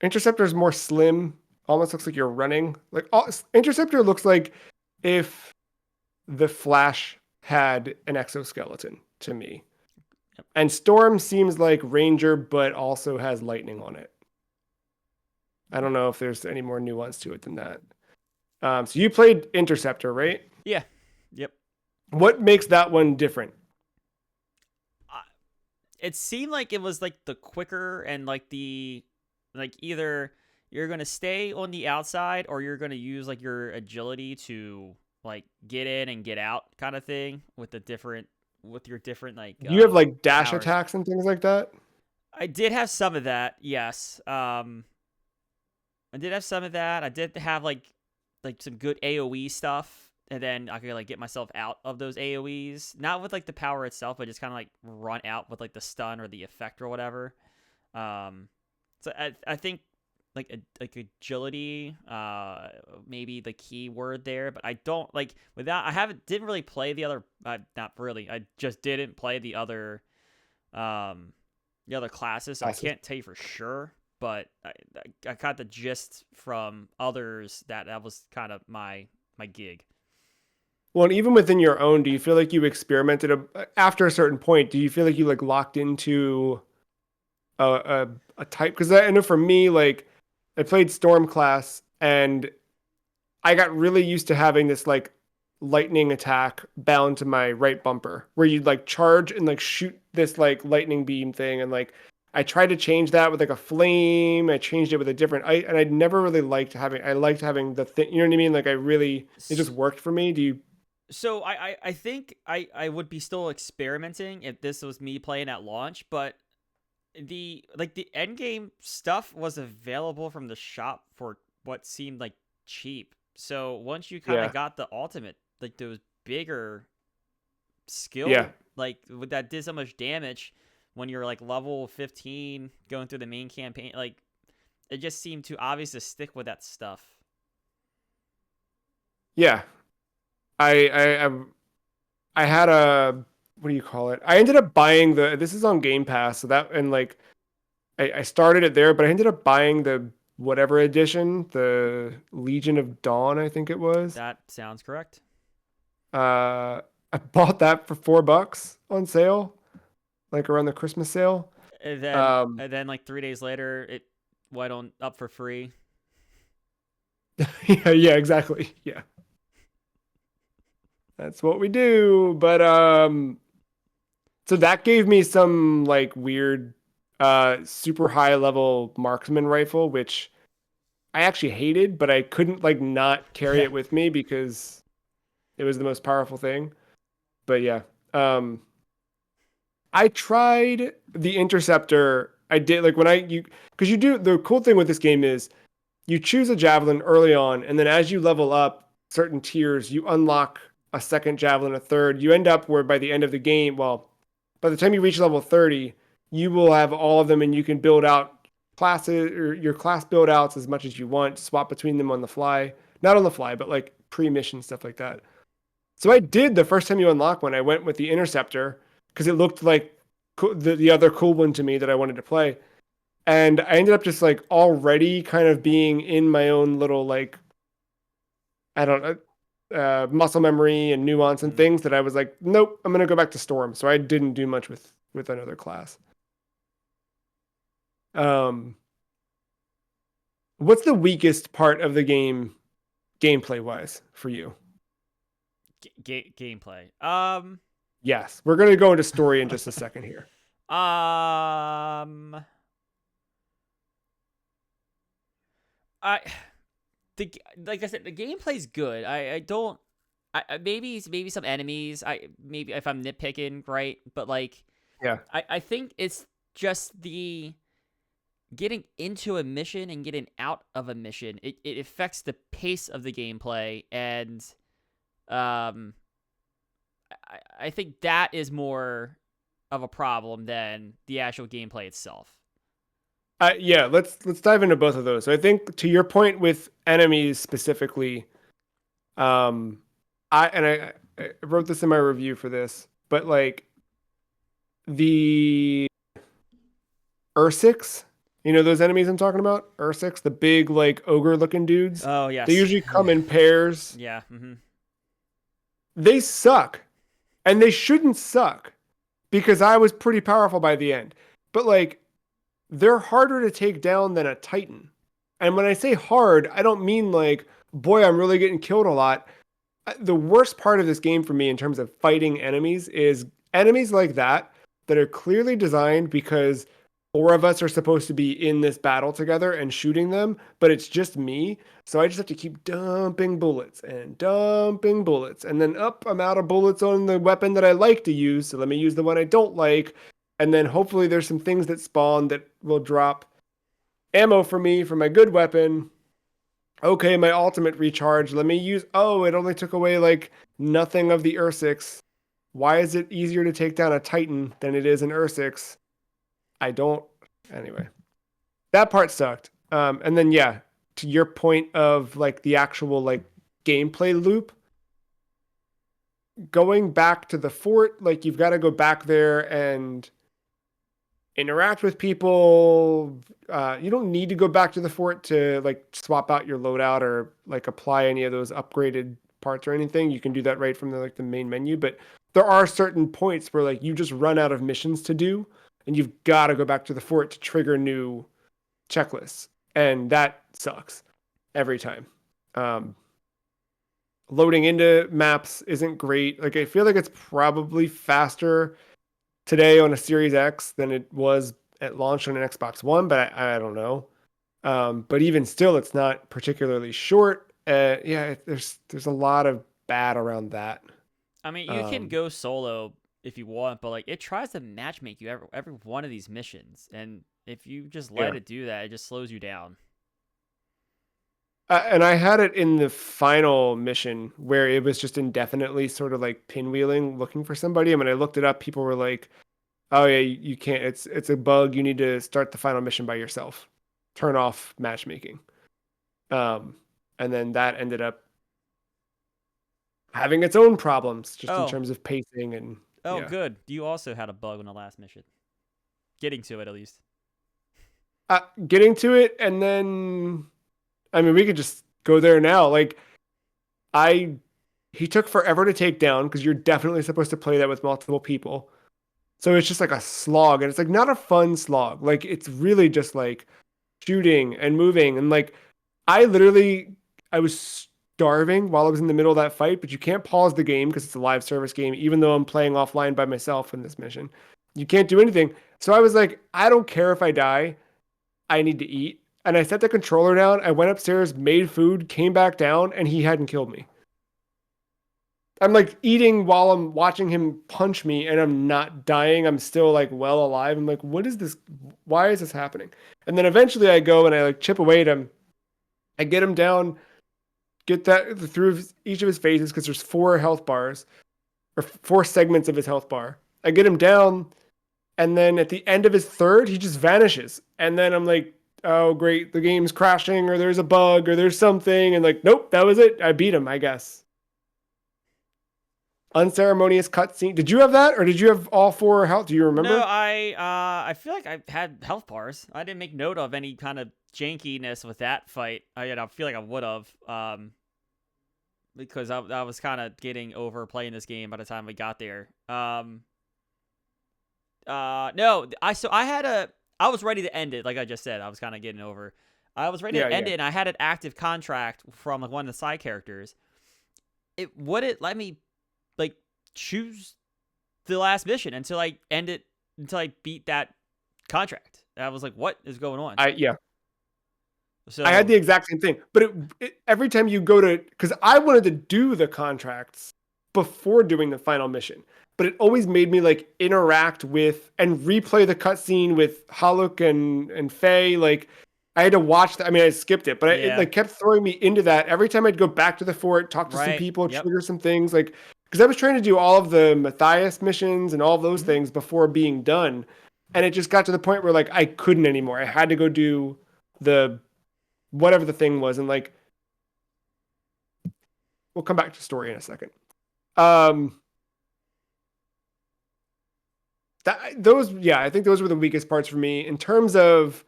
Interceptor is more slim. Almost looks like you're running. Like Interceptor looks like if the Flash had an exoskeleton to me. Yep. And Storm seems like Ranger, but also has lightning on it. I don't know if there's any more nuance to it than that. So you played Interceptor, right? Yeah. Yep. What makes that one different? Uh, it seemed like it was like the quicker and like the like either you're gonna stay on the outside or you're gonna use like your agility to like get in and get out kind of thing with the different with your different like You have like dash powers. attacks and things like that. I did have some of that, yes. I did have some of that. I did have like some good AoE stuff, and then I could like get myself out of those AoEs, not with like the power itself, but just kind of like run out with like the stun or the effect or whatever. Um, so I think like agility, maybe the key word there, but I don't like without I haven't didn't really play the other. Not really. I just didn't play um the other classes, so I Classes. can't tell you for sure. But I got the gist from others that that was kind of my gig. Well, and even within your own, do you feel like you experimented after a certain point? Do you feel like you like locked into a type? Because I know for me, like I played Storm class and I got really used to having this like lightning attack bound to my right bumper where you'd like charge and like shoot this like lightning beam thing. And like I tried to change that with like a flame. I changed it with a different and I never really liked having I liked having the thing, you know what I mean? Like I really it just worked for me. Do you So I think I would be still experimenting if this was me playing at launch, but the end game stuff was available from the shop for what seemed like cheap. So once you kind of yeah. got the ultimate, like those bigger Yeah. skill, like with that did so much damage when you're like level 15 going through the main campaign, like it just seemed too obvious to stick with that stuff. Yeah. I I I, I had a what do you call it? I ended up buying this is on Game Pass, so that and like I started it there, but I ended up buying the whatever edition, the Legion of Dawn, I think it was. That sounds correct. I bought that for $4 on sale, like around the Christmas sale. Um, And then like 3 days later, it went on up for free. yeah, yeah, exactly. Yeah, that's what we do. But so that gave me some like weird, super high level marksman rifle, which I actually hated, but I couldn't like not carry Yeah. it with me because it was the most powerful thing. But yeah, um, I tried the interceptor. I did like when I you because you do the cool thing with this game is you choose a javelin early on, and then as you level up certain tiers, you unlock a second javelin, a third. You end up where by the end of the game, well, by the time you reach level 30, you will have all of them and you can build out classes or your class build outs as much as you want, swap between them on the fly. Not on the fly, but like pre-mission stuff like that. So I did the first time you unlock one, I went with the interceptor because it looked like the other cool one to me that I wanted to play. And I ended up just like already kind of being in my own little like I don't know muscle memory and nuance and Mm. things that I was like, nope, I'm gonna go back to Storm. So I didn't do much with another class. Um, what's the weakest part of the game gameplay wise for you? Gameplay. Yes, we're gonna go into story in just a second here. Um. I the like I said, the gameplay's good. I don't. Maybe some enemies. I maybe if I'm nitpicking, right? But like, Yeah. I think it's just the getting into a mission and getting out of a mission. It affects the pace of the gameplay, and um, I think that is more of a problem than the actual gameplay itself. Yeah, let's dive into both of those. So I think to your point with enemies specifically, um, I wrote this in my review for this, but like the Ursix, you know those enemies I'm talking about? Ursix, the big like ogre looking dudes. Oh They yes, usually yeah, come in pairs. yeah. Mm-hmm. They suck, and they shouldn't suck because I was pretty powerful by the end. But like they're harder to take down than a Titan. And when I say hard, I don't mean like, boy, I'm really getting killed a lot. The worst part of this game for me in terms of fighting enemies is enemies like that are clearly designed because four of us are supposed to be in this battle together and shooting them, but it's just me. So I just have to keep dumping bullets and dumping bullets. And then up, I'm out of bullets on the weapon that I like to use. So let me use the one I don't like. And then hopefully there's some things that spawn that will drop ammo for me for my good weapon. Okay, my ultimate recharge. Let me use. Oh, it only took away like nothing of the Ursix. Why is it easier to take down a Titan than it is an Ursix? I don't. Anyway, that part sucked. And then yeah, to your point of like the actual like gameplay loop, going back to the fort, like you've got to go back there and interact with people. You don't need to go back to the fort to like swap out your loadout or like apply any of those upgraded parts or anything. You can do that right from the like the main menu. But there are certain points where like you just run out of missions to do, and you've got to go back to the fort to trigger new checklists, and that sucks every time. Um, Loading into maps isn't great. Like I feel like it's probably faster today on a Series X than it was at launch on an Xbox One, but I don't know. But even still, it's not particularly short. Yeah, there's a lot of bad around that. I mean, you can Um, go solo if you want, but like it tries to matchmake you every one of these missions, and if you just yeah, let it do that, it just slows you down. and I had it in the final mission where it was just indefinitely sort of like pinwheeling, looking for somebody. And when I looked it up, people were like, "Oh yeah, you can't. It's a bug. You need to start the final mission by yourself. Turn off matchmaking." Um, and then that ended up having its own problems just in Oh, terms of pacing and Oh, Yeah. good. You also had a bug on the last mission. Getting to it, at least. Getting to it, and then I mean, we could just go there now. Like I, he took forever to take down because you're definitely supposed to play that with multiple people. So it's just like a slog, and it's like not a fun slog. Like it's really just like shooting and moving, and like I was starving while I was in the middle of that fight, but you can't pause the game because it's a live service game, even though I'm playing offline by myself in this mission. You can't do anything. So I was like, I don't care if I die. I need to eat. And I set the controller down. I went upstairs, made food, came back down, and he hadn't killed me. I'm like eating while I'm watching him punch me and I'm not dying. I'm still like well alive. I'm like, what is this? Why is this happening? And then eventually I go and I like chip away at him. I get him down, get that through each of his phases because there's 4 health bars or 4 segments of his health bar. I get him down, and then at the end of his third, he just vanishes. And then I'm like, oh great, the game's crashing or there's a bug or there's something. And like, nope, that was it. I beat him, I guess. Unceremonious cutscene. Did you have that, or did you have all 4 health? Do you remember? No, I feel like I had health bars. I didn't make note of any kind of jankiness with that fight. I feel like I would have, because I was kind of getting over playing this game by the time we got there. No, I was ready to end it. Like I just said, I was kind of getting over. I was ready to end it, and I had an active contract from like one of the side characters. It wouldn't let me like choose the last mission until I beat that contract. And I was like, what is going on? So I had the exact same thing, but every time you go to, because I wanted to do the contracts before doing the final mission, but it always made me like interact with and replay the cutscene with Haluk and Faye. Like I had to watch that. I mean, I skipped it, but it like kept throwing me into that every time I'd go back to the fort, talk to some people, trigger some things, like because I was trying to do all of the Matthias missions and all of those things before being done, and it just got to the point where like I couldn't anymore. I had to go do the whatever the thing was, and like we'll come back to story in a second. I think those were the weakest parts for me in terms of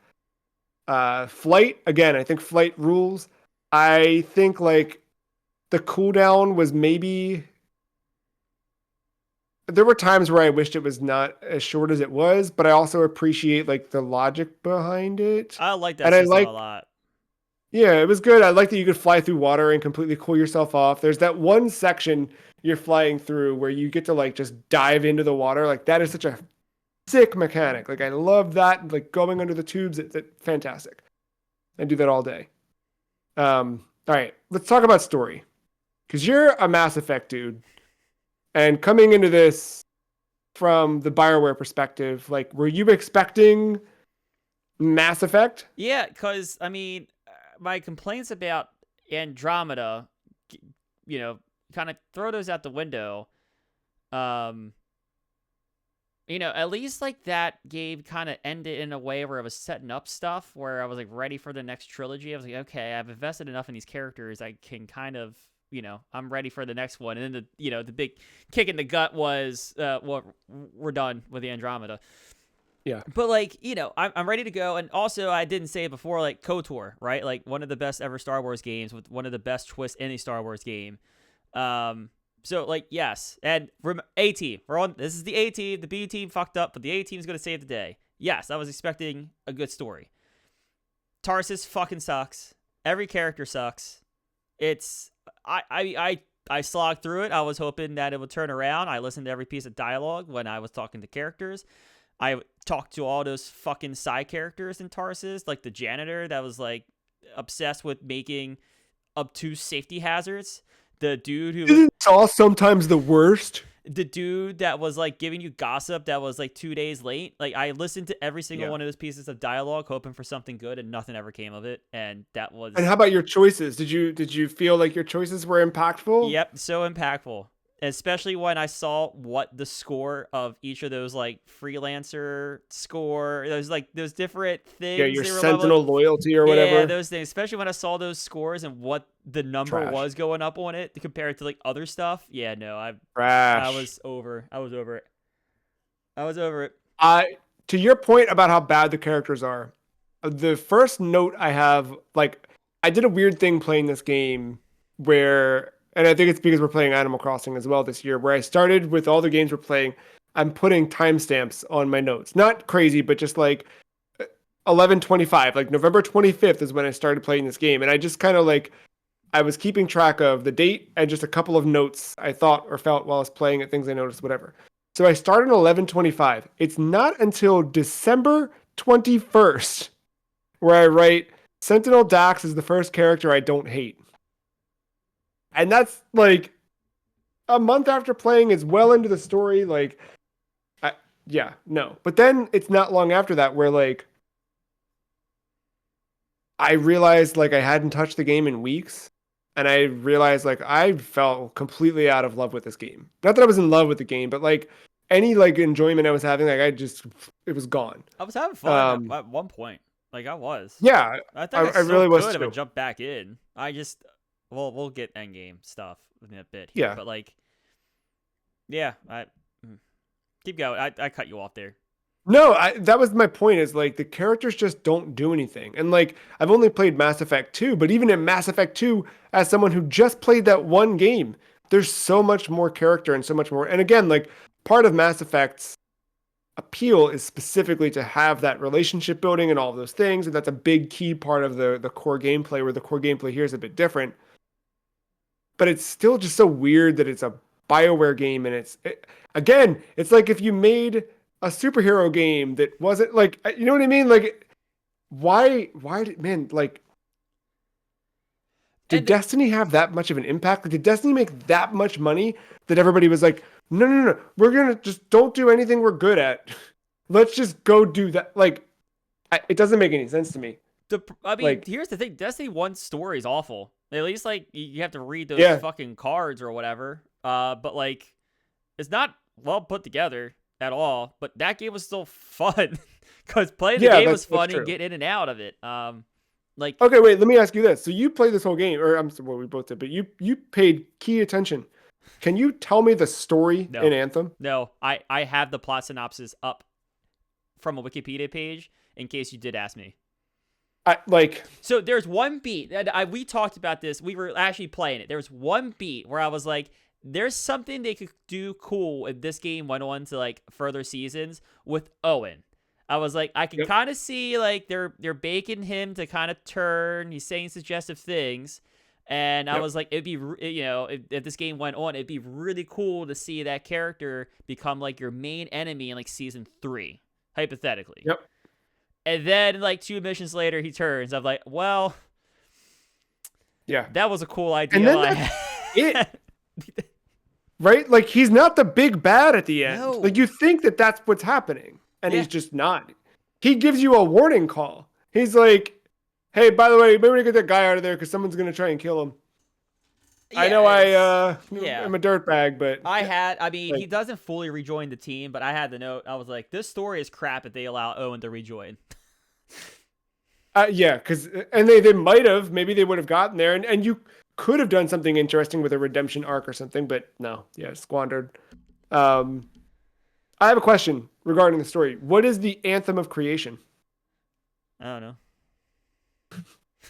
flight. Again, I think flight rules. I think like the cooldown was maybe, there were times where I wished it was not as short as it was, but I also appreciate like the logic behind it. I like that system a lot. Yeah, it was good. I like that you could fly through water and completely cool yourself off. There's that one section you're flying through where you get to like just dive into the water. Like that is such a sick mechanic. Like I love that. Like going under the tubes, it's fantastic. I do that all day. All right, let's talk about story. Because you're a Mass Effect dude. And coming into this from the BioWare perspective, like were you expecting Mass Effect? Yeah, because I mean, my complaints about Andromeda, kind of throw those out the window. At least like that game kind of ended in a way where I was setting up stuff where I was like ready for the next trilogy. I was like, okay, I've invested enough in these characters. I can kind of, I'm ready for the next one. And then the big kick in the gut was, well, we're done with the Andromeda. Yeah. But like, I'm ready to go. And also I didn't say it before, like KOTOR, right? Like one of the best ever Star Wars games with one of the best twists in a Star Wars game. So like, yes. And A team, this is the A team. The B team fucked up, but the A team is going to save the day. Yes. I was expecting a good story. Tarsus fucking sucks. Every character sucks. I slogged through it. I was hoping that it would turn around. I listened to every piece of dialogue when I was talking to characters. I talked to all those fucking side characters in Tarsus, like the janitor that was like obsessed with making obtuse safety hazards. The dude who Isn't Saul sometimes the worst? The dude that was like giving you gossip that was like 2 days late. Like I listened to every single one of those pieces of dialogue, hoping for something good, and nothing ever came of it. And that was. And how about your choices? Did you feel like your choices were impactful? Yep, so impactful. especially when I saw what the score of each of those like freelancer score, those different Yeah, things your they were leveling. Sentinel loyalty or Yeah, whatever. those things. Especially when I saw those scores and what the number Trash. was going up on it compared to like other stuff. Yeah, no, I Trash. was over. I was over it. I was over it. I To your point about how bad the characters are, the first note I have, like, I did a weird thing playing this game where, and I think it's because we're playing Animal Crossing as well this year, where I started with all the games we're playing, I'm putting timestamps on my notes. Not crazy, but just like 11/25, like November 25th is when I started playing this game. And I just kind of like, I was keeping track of the date and just a couple of notes I thought or felt while I was playing it, things I noticed, whatever. So I started on 11/25. It's not until December 21st where I write Sentinel Dax is the first character I don't hate. And that's like a month after playing, is well into the story. Like, I, yeah, no. But then it's not long after that where like I realized like I hadn't touched the game in weeks. And I realized like I felt completely out of love with this game. Not that I was in love with the game, but like any like enjoyment I was having, like it was gone. I was having fun Um, at one point. Like I was. yeah, I think I I still really was could if I too. jumped back in. I just, well, we'll get endgame stuff in a bit here, Yeah. but like, yeah, keep going. I cut you off there. No, that was my point is like the characters just don't do anything. And like I've only played Mass Effect 2, but even in Mass Effect 2, as someone who just played that one game, there's so much more character and so much more. And again, like part of Mass Effect's appeal is specifically to have that relationship building and all of those things. And that's a big key part of the core gameplay, where the core gameplay here is a bit different. But it's still just so weird that it's a BioWare game, and again, it's like if you made a superhero game that wasn't like, you know what I mean? Like, why did, man, like, did And Destiny have that much of an impact? Like, did Destiny make that much money that everybody was like, no, no, no, we're gonna just don't do anything we're good at. Let's just go do that. Like, it doesn't make any sense to me. I mean, Like, here's the thing: Destiny 1's story is awful. At least like you have to read those yeah, fucking cards or whatever. But like, it's not well put together at all. But that game was still fun because playing the yeah, game was that's fun and true. getting in and out of it. Like Okay, wait, let me ask you this. So you played this whole game, or I'm sorry, well, we both did, but you paid key attention. Can you tell me the story in no, Anthem? no, I have the plot synopsis up from a Wikipedia page in case you did ask me. Like, So there's one beat that we talked about this. We were actually playing it. There was one beat where I was like, "There's something they could do cool if this game went on to like further seasons with Owen." I was like, I can yep, kind of see like they're baking him to kind of turn. He's saying suggestive things, and I yep, was like, it'd be if this game went on, it'd be really cool to see that character become like your main enemy in like season 3, hypothetically. yep, And then, like, 2 missions later, he turns. I'm like, well, yeah. that was a cool And idea then I that's it, had. right? Like, he's not the big bad at the end. Like, No. you think that that's what's happening, and Yeah. he's just not. He gives you a warning call. He's like, hey, by the way, maybe get that guy out of there because someone's going to try and kill him. I Yeah, know yeah. I'm a dirtbag, but I mean, like, he doesn't fully rejoin the team, but I had the note. I was like, this story is crap if they allow Owen to rejoin. yeah, because and they might have, maybe they would have gotten there, and you could have done something interesting with a redemption arc or something, but no, yeah, squandered. Um, I have a question regarding the story. What is the anthem of creation? I don't know.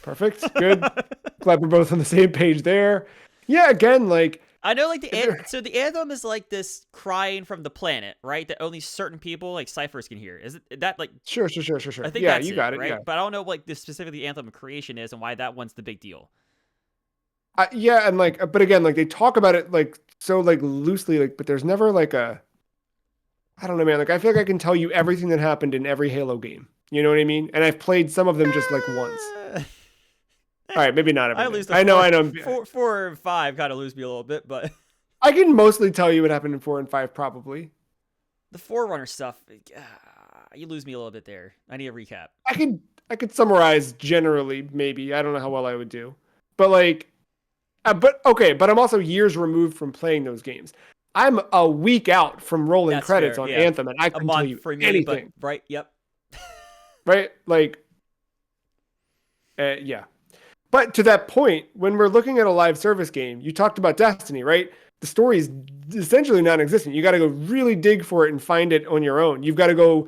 Perfect, good. Glad we're both on the same page there. Yeah, again, like I know, like, there- so the anthem is like this crying from the planet, right? That only certain people, like ciphers, can hear. Is it that, like, sure. I think Yeah, that's you it, got it. right? Yeah, But I don't know, like, this specifically anthem of creation is and why that one's the big deal. yeah, and like, but again, like they talk about it like so like loosely, like, but there's never like a, I don't know, man. Like I feel like I can tell you everything that happened in every Halo game. You know what I mean? And I've played some of them just like once. Uh, All right, maybe not I everything. lose the I know, four, I know. four, 4 and 5 kind of lose me a little bit, but I can mostly tell you what happened in 4 and 5, probably. the Forerunner stuff, you lose me a little bit there. I need a recap. I could summarize generally, maybe. I don't know how well I would do, but like But okay, but I'm also years removed from playing those games. I'm a week out from rolling That's credits fair. on Yeah, Anthem, and I a couldn't tell month you for me, but anything. right. Yep. Right? Like, yeah. But to that point, when we're looking at a live service game, you talked about Destiny, right? The story is essentially non-existent. You got to go really dig for it and find it on your own. You've got to go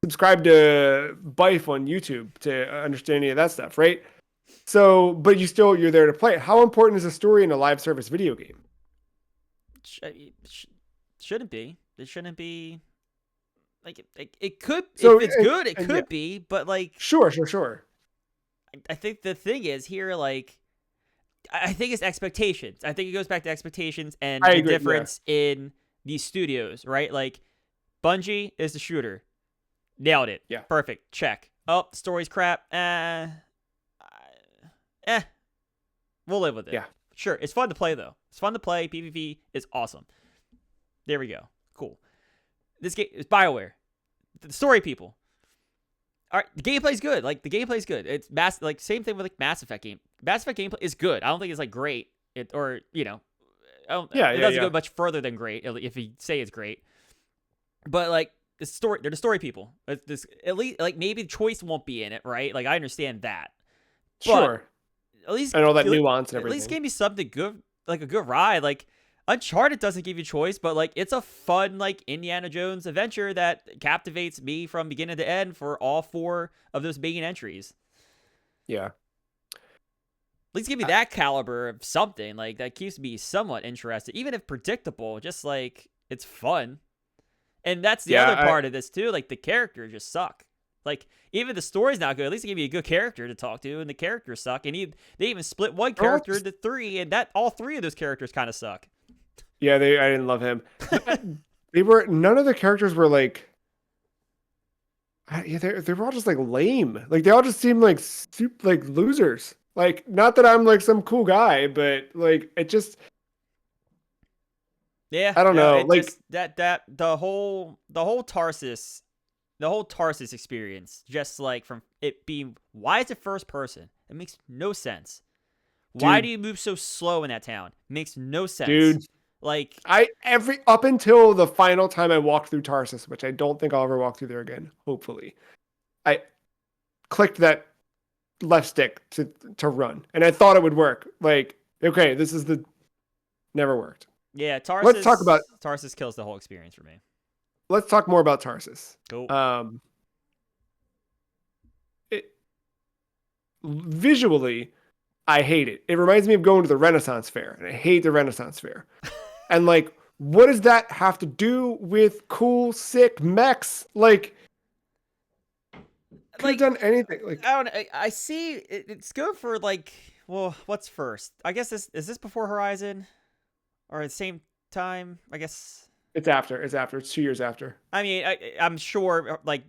subscribe to Bife on YouTube to understand any of that stuff, right? So, but you're there to play it. How important is a story in a live service video game? Shouldn't be. It shouldn't be. Like it could, if So, it's good, it and yeah, could be. But like, sure. I think the thing is here, like, I think it's expectations. I think it goes back to expectations and I the agree. Yeah, difference in these studios, right? Like, Bungie is the shooter. Nailed it. yeah, Perfect. Check. Oh, story's crap. Eh. We'll live with it. yeah. Sure. It's fun to play, though. It's fun to play. PvP is awesome. There we go. Cool. This game is BioWare. The story people. All right, the gameplay's good. Like, the gameplay's good. It's like same thing with like Mass Effect game. Mass Effect gameplay is good. I don't think it's like great. It or it doesn't go much further than great if you say it's great. But like the story, they're the story people. This at least like maybe choice won't be in it, right? Like I understand that, but Sure. at least And all that nuance and at least everything. give me something good, like a good ride. Like Uncharted doesn't give you choice, but like it's a fun like Indiana Jones adventure that captivates me from beginning to end for all four of those main entries. Yeah. At least give me that caliber of something like that keeps me somewhat interested, even if predictable. Just like it's fun, and that's the other part of this too. Like the characters just suck. Like even the story's not good. At least they give you a good character to talk to, and the characters suck. And they even split one character into three, and that all three of those characters kind of suck. Yeah, I didn't love him. None of the characters were like. Yeah, they were all just like lame. Like they all just seemed like like losers. Like not that I'm like some cool guy, but like it just. Yeah, I don't no, know. it Like just the whole Tarsus, the whole Tarsus experience, just like from it being, why is it first person? It makes no sense. Why do you move so slow in that town? Makes no sense. Dude, like up until the final time I walked through Tarsus, which I don't think I'll ever walk through there again, hopefully. I clicked that left stick to run, and I thought it would work. Like, okay, this is the never worked. Yeah, Tarsus. Let's talk about Tarsus kills the whole experience for me. Let's talk more about Tarsus. Cool. Visually, I hate it. It reminds me of going to the Renaissance Fair, and I hate the Renaissance Fair. And like, what does that have to do with cool, sick mechs? Like, could have done anything. Like, I don't. I see. It's good for like. Well, what's first? I guess is this before Horizon, or at the same time? I guess it's after. It's 2 years after. I mean, I'm sure like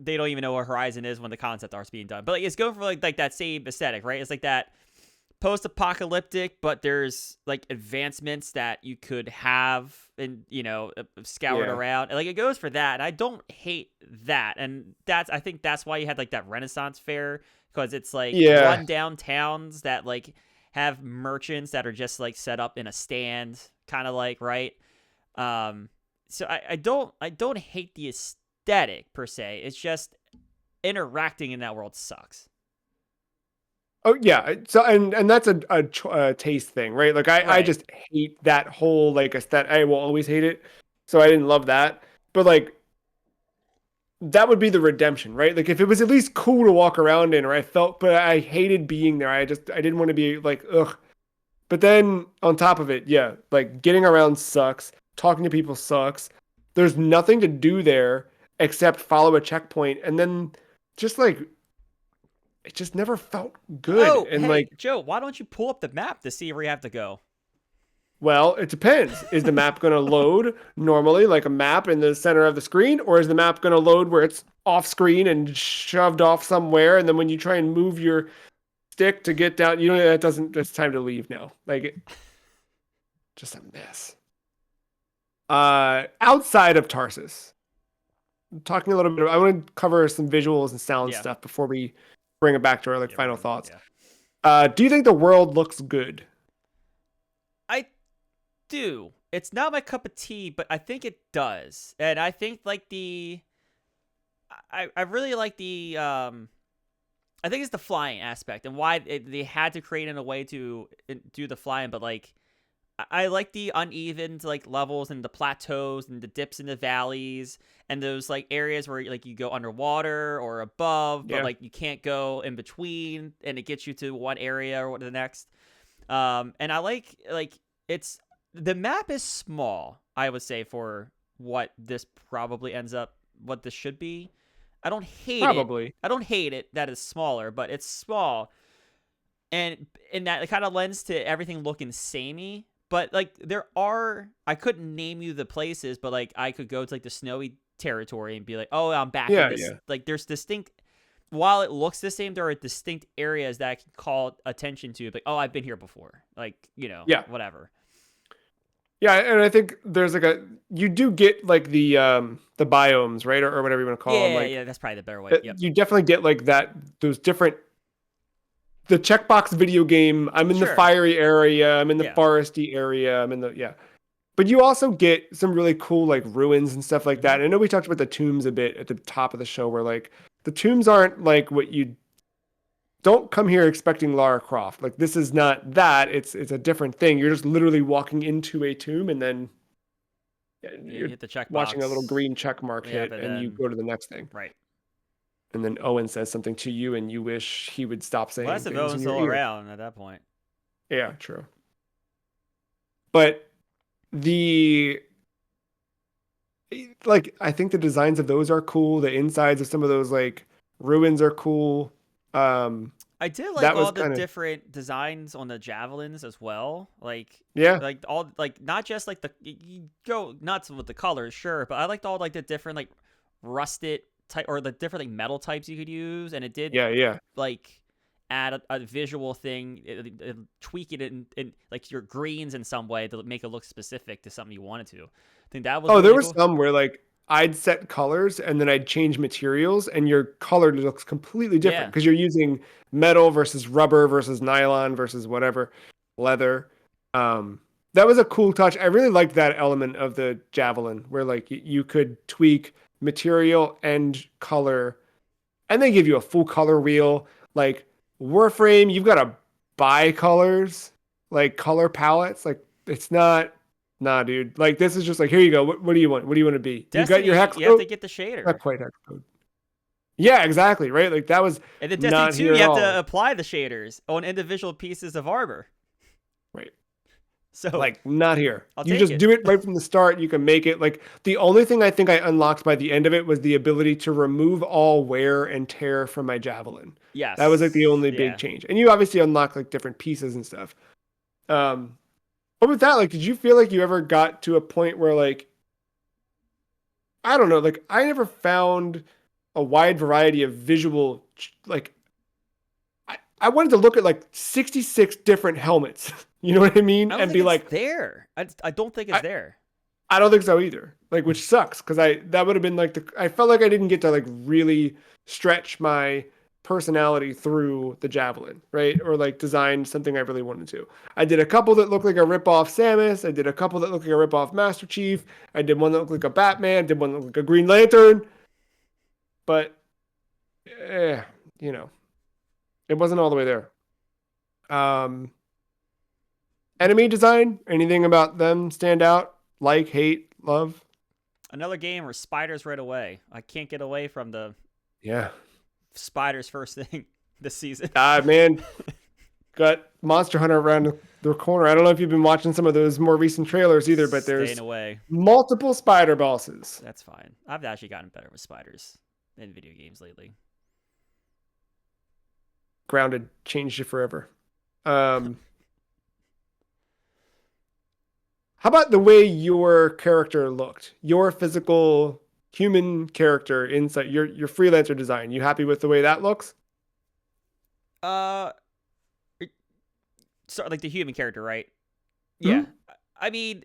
they don't even know what Horizon is when the concept art's being done. But like, it's going for like that same aesthetic, right? It's like that post-apocalyptic, but there's like advancements that you could have and scoured around. Like it goes for that. And I don't hate that, and I think that's why you had like that Renaissance Fair, because it's like run down towns that like have merchants that are just like set up in a stand, kind of like, right. So I don't hate the aesthetic per se. It's just interacting in that world sucks. Oh yeah, so and that's a taste thing, right? Like I just hate that whole like aesthetic. I will always hate it, so I didn't love that. But like that would be the redemption, right? Like if it was at least cool to walk around in, or but I hated being there. I didn't want to be like ugh. But then on top of it, yeah, like getting around sucks. Talking to people sucks. There's nothing to do there except follow a checkpoint, and then just like. It just never felt good. Oh, and hey, like, Joe, why don't you pull up the map to see where you have to go? Well, it depends. Is the map going to load normally like a map in the center of the screen, or is the map going to load where it's off screen and shoved off somewhere, and then when you try and move your stick to get down, that doesn't. It's time to leave now. Like, just a mess. Outside of Tarsus, talking a little bit. I want to cover some visuals and sound stuff before we bring it back to our final thoughts. Do you think the world looks good? I do. It's not my cup of tea, but I think it does. And I think like I really like I think it's the flying aspect and why they had to create in a way to do the flying, but like I like the uneven like levels and the plateaus and the dips in the valleys and those like areas where like you go underwater or above, but Yeah, like you can't go in between, and it gets you to one area or the next. And I like it's the map is small, I would say, for what this probably ends up, what this should be. I don't hate it. probably. I don't hate it that it's smaller, but it's small, and that it kind of lends to everything looking samey. But like I couldn't name you the places, but like I could go to like the snowy territory and be like, oh, I'm back in Yeah, this. yeah. Like there's distinct. While it looks the same, there are distinct areas that I can call attention to. Like, oh, I've been here before. Like, Yeah. whatever. Yeah, and I think there's like you do get like the biomes, right? Or whatever you want to call them. Yeah, Like yeah, that's probably the better way. Yep. you definitely get like those different the checkbox video game. I'm in the Sure. fiery area, I'm in the Yeah. foresty area, I'm in the yeah. But you also get some really cool like ruins and stuff like that. Mhm. And I know we talked about the tombs a bit at the top of the show where like the tombs aren't like what you don't come here expecting Lara Croft. Like this is not that. It's a different thing. You're just literally walking into a tomb and then You you're hit the watching a little checkbox. green check mark Yeah, hit but and you then go to the next thing. right. And then Owen says something to you and you wish he would stop Well, saying that's if things in Owen's your still ear. around at that point. Yeah, true. But the like I think the designs of those are cool. The insides of some of those like ruins are cool. I did like That was all the kind of different designs on the javelins as well. yeah, Like all like not just like you go nuts with the colors, sure, but I liked all like the different like rusted type or the different like metal types you could use, and it did yeah. like add a visual thing, tweak it in like your greens in some way to make it look specific to something you wanted to. I think that was Oh, there really were cool. some where like I'd set colors and then I'd change materials and your color looks completely different Yeah, because you're using metal versus rubber versus nylon versus whatever, leather. That was a cool touch. I really liked that element of the javelin where like you could tweak material and color and they give you a full color wheel. Like Warframe, you've got to buy colors, like color palettes. Like it's not, nah, dude. Like this is just like, here you go. What do you want? What do you want to be? You got your Destiny, hex you have to code? get the Not shader. quite hex code. Yeah, exactly. Right. Like that was And then Destiny not 2, here you at have to all. apply the shaders on individual pieces of armor. Right. So Like not here. I'll You take just it. do it right from the start. You can make it like the only thing I think I unlocked by the end of it was the ability to remove all wear and tear from my javelin. That was like the Yes. only big Yeah. change. And you obviously unlock like different pieces and stuff. But with that, like, did you feel like you ever got to a point where like, I don't know, like I never found a wide variety of visual, like I wanted to look at like 66 different helmets. You know what I mean? I don't And think be it's like, there. I don't think it's there. I don't think so either. Like, which sucks because that would have been like I felt like I didn't get to like really stretch my personality through the javelin, right? Or like design something I really wanted to. I did a couple that looked like a ripoff Samus. I did a couple that looked like a ripoff Master Chief. I did one that looked like a Batman. Did one that looked like a Green Lantern. But, eh, you know, it wasn't all the way there. Um, Enemy design. Anything about them stand out? Like, hate, love? Another game where spiders right away. I can't get away from the Yeah. spiders first thing this season. Man, got Monster Hunter around the corner. I don't know if you've been watching some of those more recent trailers either, but Staying there's away. multiple spider bosses. That's fine. I've actually gotten better with spiders in video games lately. Grounded changed you forever. How about the way your character looked? Your physical human character inside your freelancer design. You happy with the way that looks? Uh, so like the human character, right? Hmm? Yeah. I mean,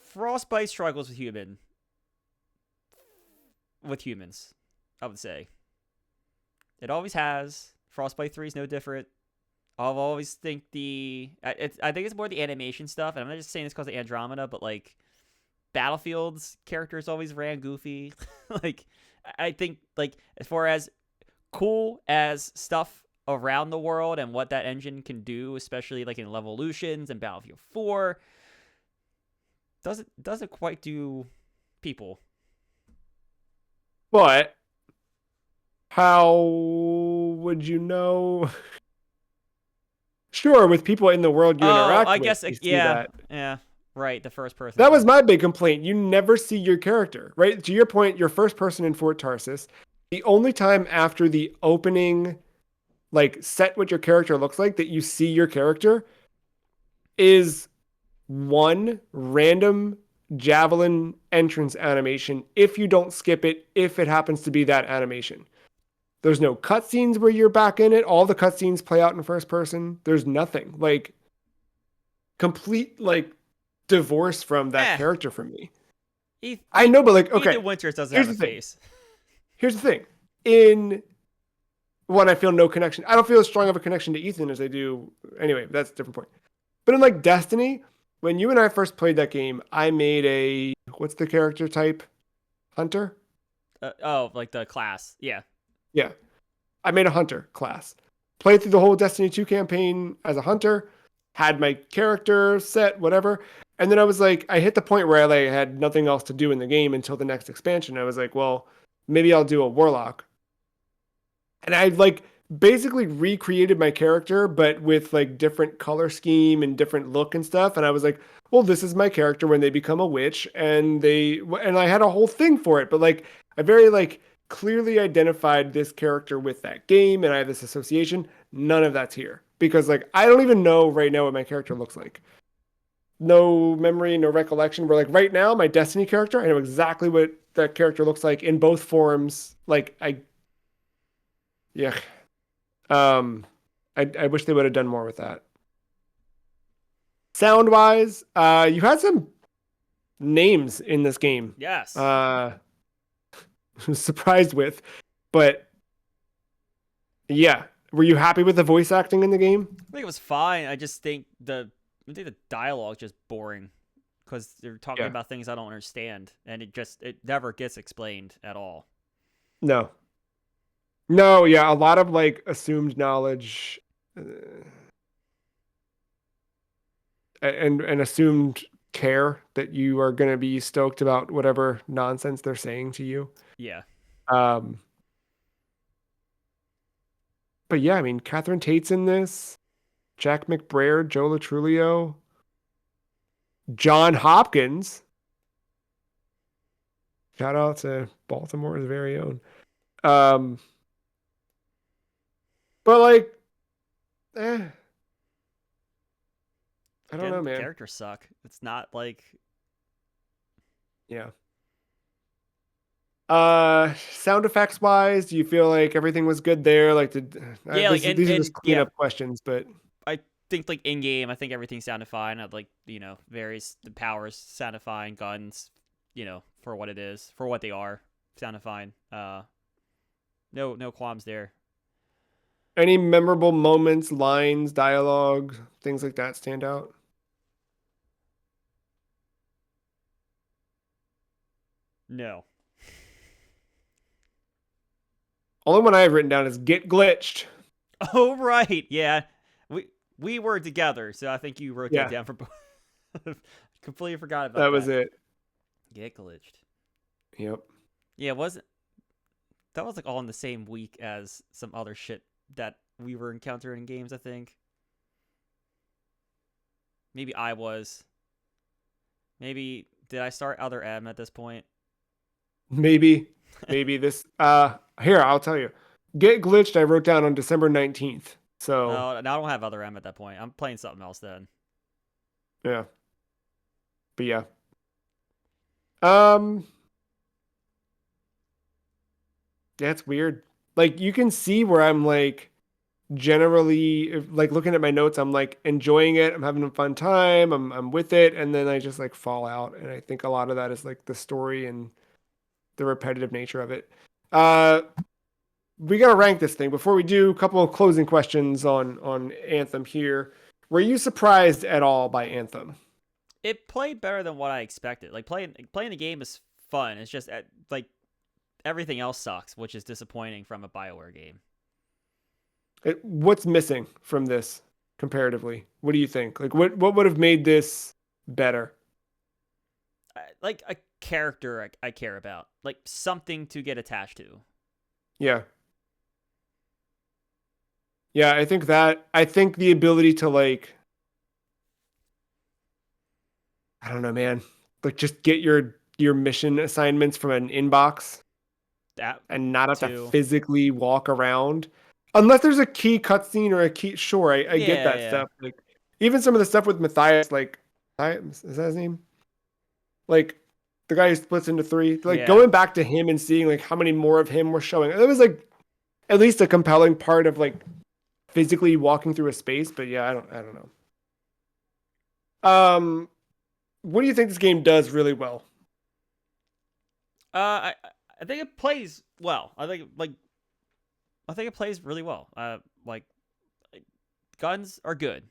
Frostbite struggles with humans. I would say it always has. Frostbite 3 is no different. I'll always think I think it's more the animation stuff, and I'm not just saying this because of Andromeda, but like Battlefield's characters always ran goofy. Like I think like as far as cool as stuff around the world and what that engine can do, especially like in Levolutions and Battlefield 4, doesn't quite do people. But how would you know? Sure, with people in the world you Oh, interact I with, guess you see yeah, that. yeah, right. The first person That was thing. my big complaint. You never see your character, right? To your point, you're first person in Fort Tarsis. The only time after the opening, like set what your character looks like, that you see your character is one random javelin entrance animation if you don't skip it, if it happens to be that animation. There's no cutscenes where you're back in it. All the cutscenes play out in first person. There's nothing. Like complete like divorce from that Eh, character for me. Eth- I Eth- know, but like, okay, Ethan Winters doesn't here's have a the thing. face. Here's the thing. In one, I feel no connection. I don't feel as strong of a connection to Ethan as I do. Anyway, that's a different point. But in like Destiny, when you and I first played that game, I made a what's the character type? Hunter? Oh, like the class. Yeah. Yeah. I made a hunter class. Played through the whole Destiny 2 campaign as a hunter, had my character set, whatever. And then I was like, I hit the point where I like had nothing else to do in the game until the next expansion. I was like, well, maybe I'll do a warlock. And I like basically recreated my character, but with like different color scheme and different look and stuff. And I was like, well, this is my character when they become a witch, and I had a whole thing for it. But like, I very like clearly identified this character with that game, and I have this association. None of that's here because like I don't even know right now what my character looks like. No memory, no recollection. Where like right now, my Destiny character, I know exactly what that character looks like in both forms. Like yeah. Um, I wish they would have done more with that. Sound wise, you had some names in this game. Yes. Uh, was surprised with, but yeah, were you happy with the voice acting in the game? I think it was fine. I think the dialogue just boring because they're talking Yeah, about things I don't understand, and it never gets explained at all. no, no, yeah, a lot of like assumed knowledge, and assumed care that you are going to be stoked about whatever nonsense they're saying to you. Yeah. Um, but yeah, I mean, Catherine Tate's in this. Jack McBrayer, Joe Latrulio, John Hopkins. Shout out to Baltimore's very own. Um, but like, eh, I don't Again, know, the man. characters suck. It's not like Yeah. Sound effects wise, do you feel like everything was good there? Like, yeah, like these are just yeah. cleanup questions, but I think like in game, I think everything sounded fine. I'd like various the powers sounded fine, guns, for what it is, for what they are, sounded fine. No qualms there. any memorable moments, lines, dialogue, things like that stand out? No. Only one I have written down is get glitched. Oh right, yeah. We were together, so I think you wrote that Yeah, down for both. Completely forgot that about was that. it. Get glitched. Yep. Yeah, it wasn't that was like all in the same week as some other shit that we were encountering in games, I think. Maybe I was. Maybe did I start Other M at this point? Maybe, maybe this. Here I'll tell you. Get glitched. I wrote down on December 19th. So Oh, now I don't have Other M at that point. I'm playing something else then. yeah, but yeah. Um, yeah, it's weird. Like you can see where I'm like generally like looking at my notes. I'm like enjoying it. I'm having a fun time. I'm with it, and then I just like fall out. And I think a lot of that is like the story and the repetitive nature of it. Uh, we gotta rank this thing before we do. A couple of closing questions on Anthem here. Were you surprised at all by Anthem? It played better than what I expected. Like playing the game is fun. It's just like everything else sucks, which is disappointing from a BioWare game. What's missing from this comparatively? What do you think? Like, what would have made this better? Like a character I care about, like something to get attached to. Yeah. Yeah, I think the ability to like, I don't know, man, like just get your mission assignments from an inbox That and not have to too. physically walk around. Unless there's a key cutscene or a key, sure, I get Yeah, that yeah, stuff. Like even some of the stuff with Matthias, like is that his name? Like the guy who splits into three. Like yeah. going back to him and seeing like how many more of him were showing. It was like at least a compelling part of like physically walking through a space. But yeah, I don't know. What do you think this game does really well? I think it plays well. I think it plays really well. Like guns are good,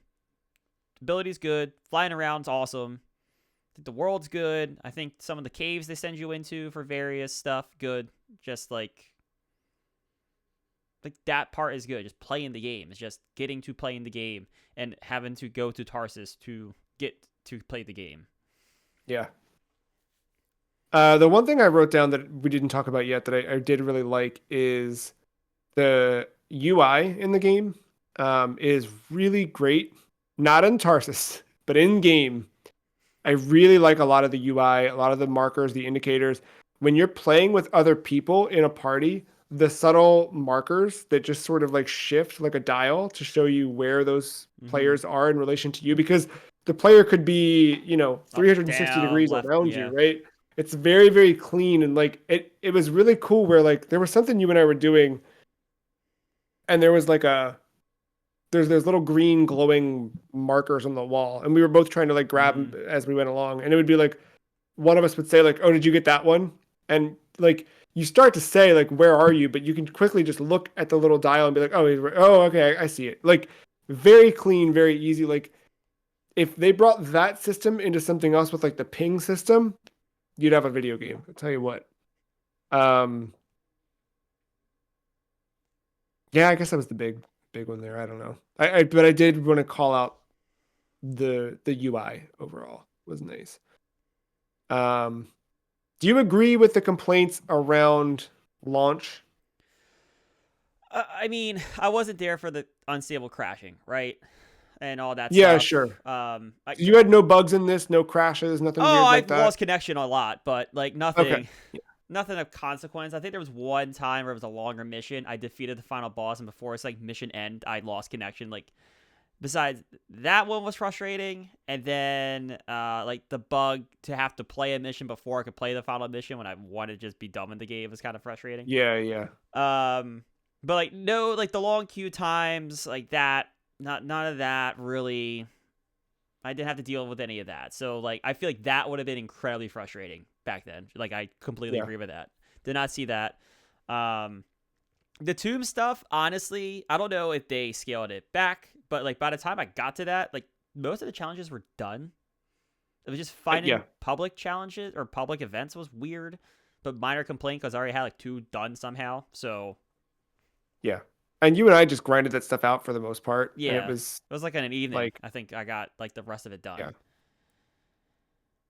ability's good, flying around's awesome. I think the world's good. I think some of the caves they send you into for various stuff good. Just like that part is good. Just playing the game. It's just getting to playing the game and having to go to Tarsus to get to play the game. Yeah. The one thing I wrote down that we didn't talk about yet that I did really like is the UI in the game is really great. Not in Tarsus, but in game. I really like a lot of the UI, a lot of the markers, the indicators. When you're playing with other people in a party, the subtle markers that just sort of like shift like a dial to show you where those Mm-hmm. players are in relation to you because the player could be, you know, Up, 360 down, degrees left. around you, Yeah. right? It's very, very clean and like it was really cool where like there was something you and I were doing and there was like a there's little green glowing markers on the wall and we were both trying to like grab Mm-hmm. them as we went along and it would be like one of us would say like, "Oh, did you get that one?" And like you start to say like, "Where are you?" But you can quickly just look at the little dial and be like, "Oh, oh, okay, I see it." Like very clean, very easy. Like if they brought that system into something else with like the ping system, you'd have a video game. I'll tell you what. Um, yeah, I guess that was the big one there. I don't know. But I did want to call out the UI overall was nice. Um, do you agree with the complaints around launch? I mean, I wasn't there for the unstable crashing, right, and all that Yeah, stuff. sure. I So you had no bugs in this, no crashes, nothing oh, weird like I've that. lost connection a lot, but like Okay. nothing, nothing of consequence. I think there was one time where it was a longer mission. I defeated the final boss, and before it's like mission end, I lost connection. Like besides that one was frustrating, and then like the bug to have to play a mission before I could play the final mission when I wanted to just be done with the game was kind of frustrating. Yeah, yeah, Um, but like no, like the long queue times, like that, not none of that really. I didn't have to deal with any of that. So like I feel like that would have been incredibly frustrating back then. Like I completely yeah, agree with that. Did not see that. Um, the tomb stuff, honestly, I don't know if they scaled it back, but like by the time I got to that, like most of the challenges were done. It was just yeah, finding public challenges or public events was weird, but minor complaint because I already had like two done somehow. So yeah. And you and I just grinded that stuff out for the most part, and it yeah, was it was like in an evening. like, I think I got like the rest of it yeah, done.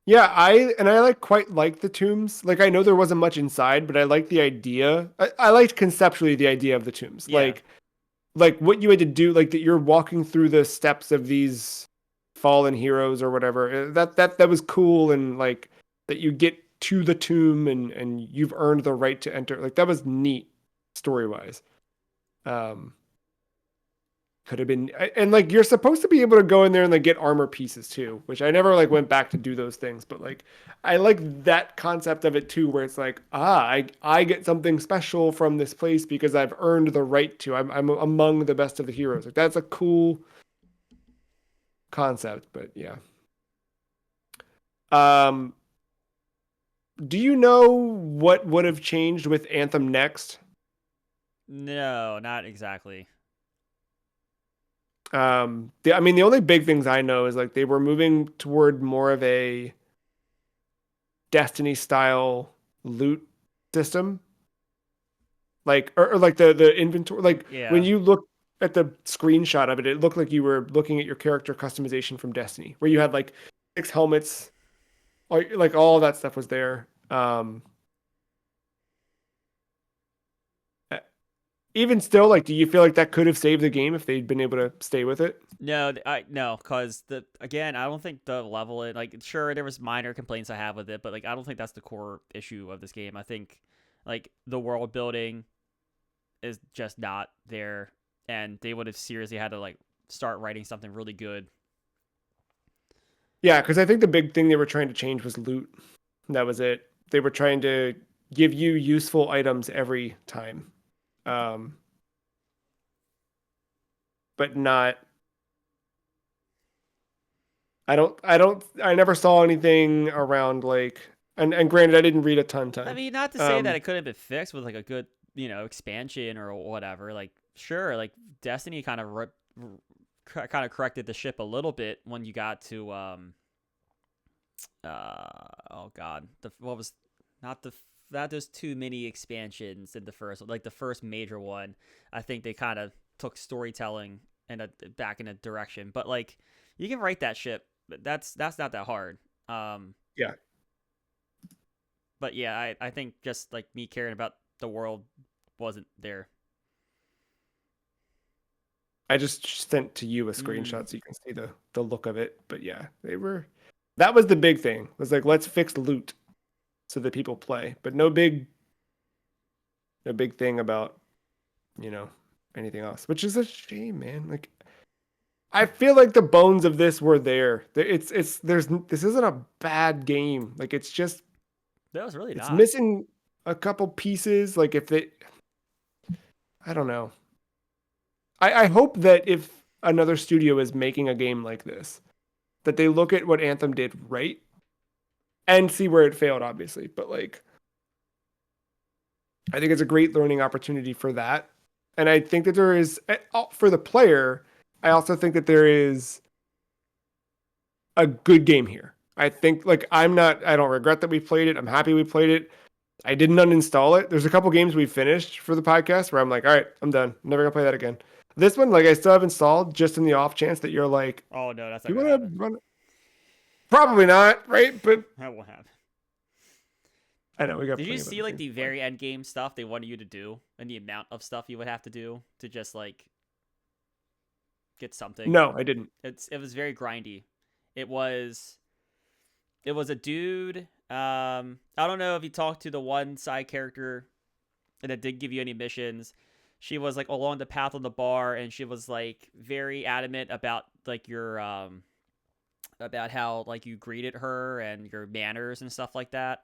yeah. I like quite like the tombs. Like I know there wasn't much inside, but I like the idea. I liked conceptually the idea of the tombs. Yeah, Like what you had to do, like that you're walking through the steps of these fallen heroes or whatever. That was cool, and like that you get to the tomb and you've earned the right to enter. Like that was neat story wise. Um, could have been and like you're supposed to be able to go in there and like get armor pieces too, which I never like went back to do those things, but like I like that concept of it too, where it's like I get something special from this place because I've earned the right to. I'm among the best of the heroes. Like that's a cool concept, but yeah. Um, do you know what would have changed with Anthem next? No, not exactly. I mean, the only big things I know is like they were moving toward more of a Destiny style loot system, like or like the inventory. Like when Yeah. you look at the screenshot of it, it looked like you were looking at your character customization from Destiny, where you had like 6 helmets, like all that stuff was there. Uh, Even still, like, do you feel like that could have saved the game if they'd been able to stay with it? No, I no, cause the again, I don't think the level it like sure there was minor complaints I have with it, but like I don't think that's the core issue of this game. I think like the world building is just not there, and they would have seriously had to like start writing something really good. Yeah, because I think the big thing they were trying to change was loot. That was it. They were trying to give you useful items every time, um, but not. I never saw anything around like. And granted, I didn't read a I ton. mean, not to say that Um, it couldn't have been fixed with like a good expansion or whatever. Like sure, like Destiny kind of corrected the ship a little bit when you got to oh god the what was not the that there's too many expansions in the first like the first major one. I think they kind of took storytelling and back in a direction, but like you can write that ship. That's not that hard. um yeah, but yeah, I think just like me caring about the world wasn't there. I just sent to you a mm, screenshot so you can see the look of it. But yeah, they were. That was the big thing. Was like let's fix loot so that people play, but no big thing about you know anything else, which is a shame, man. Like I feel like the bones of this were there. It's there's this isn't a bad game. Like it's just that was really it's not. missing a couple pieces. Like if they, I don't know. I hope that if another studio is making a game like this, that they look at what Anthem did right and see where it failed, obviously. But like I think it's a great learning opportunity for that. And I think that there is for the player, I also think that there is a good game here. I think like I don't regret that we played it. I'm happy we played it. I didn't uninstall it. There's a couple games we finished for the podcast where I'm like, all right, I'm done. Never gonna play that again. This one, like I still have installed just in the off chance that you're like, Oh no, that's do not you gonna want to happen. run it? Probably not, right? But That won't happen. I know we got Did you plenty of see other like things the to play. very end game stuff they wanted you to do and the amount of stuff you would have to do to just like get something? No, I didn't. It was very grindy. It was it was a dude. I don't know if you talked to the one side character and it did give you any missions. She was like along the path on the bar, and she was like very adamant about like your about how like you greeted her and your manners and stuff like that.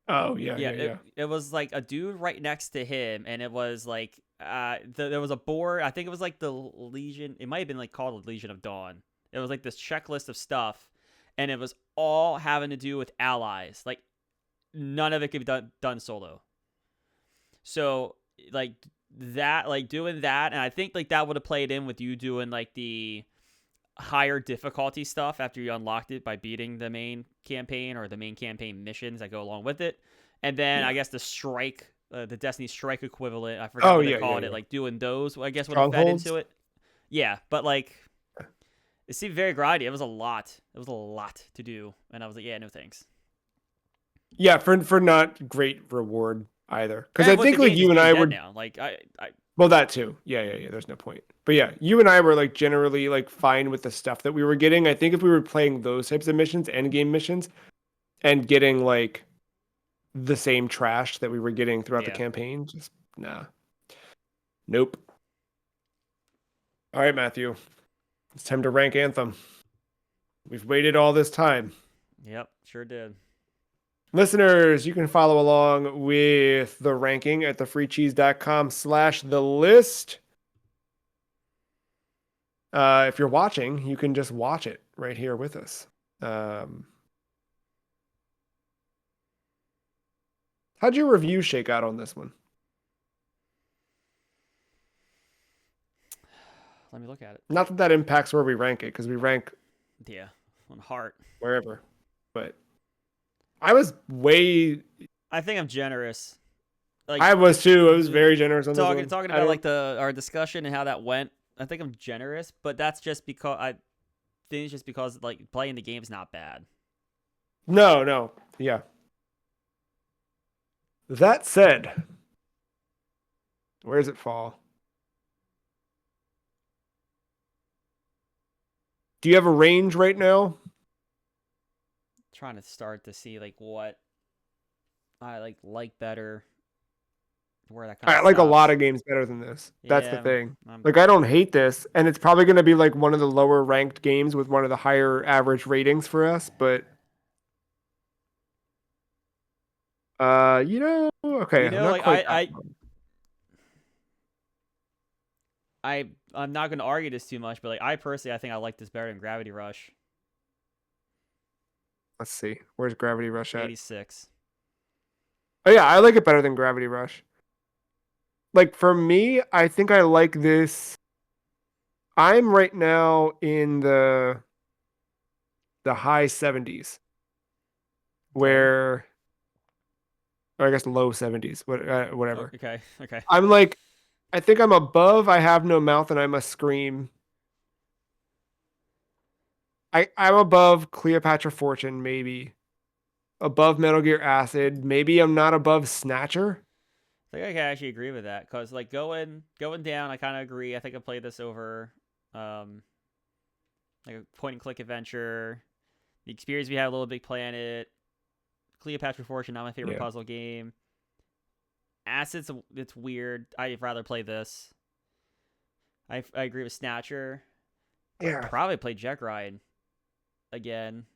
Oh yeah, Yeah, yeah, yeah. it was like a dude right next to him, and it was like there was a board. I think it was like the Legion. It might have been like called the Legion of Dawn. It was like this checklist of stuff, and it was all having to do with allies. Like none of it could be done solo. So like that, like doing that, and I think like that would have played in with you doing like the higher difficulty stuff after you unlocked it by beating the main campaign or the main campaign missions that go along with it. And then I Yeah. guess the strike, the Destiny strike equivalent, I forgot Oh what they yeah, yeah, called it, yeah. like doing those, I guess would have fed Strongholds. into it. Yeah, but like it seemed very grindy. It was a lot. It was a lot to do, and I was like, yeah, no thanks. Yeah, for not great reward either. Because I And with the think like game you just and being I dead were now, like I well that too. Yeah. There's no point. But yeah, you and I were like generally like fine with the stuff that we were getting. I think if we were playing those types of missions, end game missions, and getting like the same trash that we were getting throughout the yeah. campaign, just nah. Nope. All right, Matthew. It's time to rank Anthem. We've waited all this time. Yep, sure did. Listeners, you can follow along with the ranking at thefreecheese.com/the list. If you're watching, you can just watch it right here with us. Um, how'd your review shake out on this one? Let me look at it. Not that that impacts where we rank it, because we rank Yeah, on heart. wherever. But I was way. I think I'm generous. Like I was too. I was very generous on this talking one. talking I about don't. like our discussion and how that went. I think I'm generous, but that's just because I think it's just because like playing the game's not bad. No, no. Yeah. That said, where does it fall? Do you have a range right now? Trying to start to see like what I like better, where that kind of I like a lot stops. of games better than this. That's the Yeah, thing. I'm Like, I don't hate this, and it's probably going to be like one of the lower ranked games with one of the higher average ratings for us. But, okay, I'm not like quite that. I'm not going to argue this too much, but like I personally I think I like this better than Gravity Rush. Let's see. Where's Gravity Rush at? 86. Oh yeah, I like it better than Gravity Rush. Like for me, I think I like this. I'm right now in the high 70s, Okay. where, or I guess low 70s, Oh, whatever. okay. Okay. I'm like, I think I'm above I Have No Mouth and I Must Scream. I'm above Cleopatra Fortune, maybe. Above Metal Gear Acid. Maybe I'm not above Snatcher. I think I can actually agree with that because like going down, I kind of agree. I think I played this over, um, like a point and click adventure. The experience we had a Little Big Planet, Cleopatra Fortune, not my favorite Yeah. puzzle game. Acid's it's weird. I'd rather play this. I agree with Snatcher. Yeah. Probably play Jet Ride again.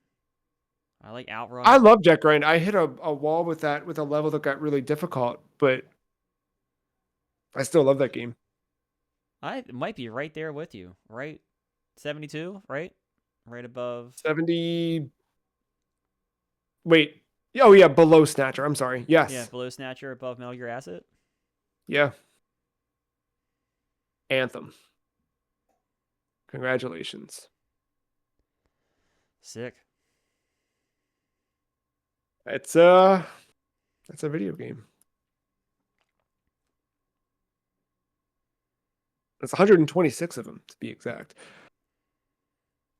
I like I Outrun. love Jet Grind. I hit a wall with that with a level that got really difficult, but I still love that game. I might be right there with you. Right, 72. Right above. 70. Wait. Oh yeah, below Snatcher. I'm sorry. Yeah, Yes. below Snatcher, above Metal Gear Acid. Yeah. Anthem. Congratulations. Sick. It's a video game. It's 126 of them to be exact.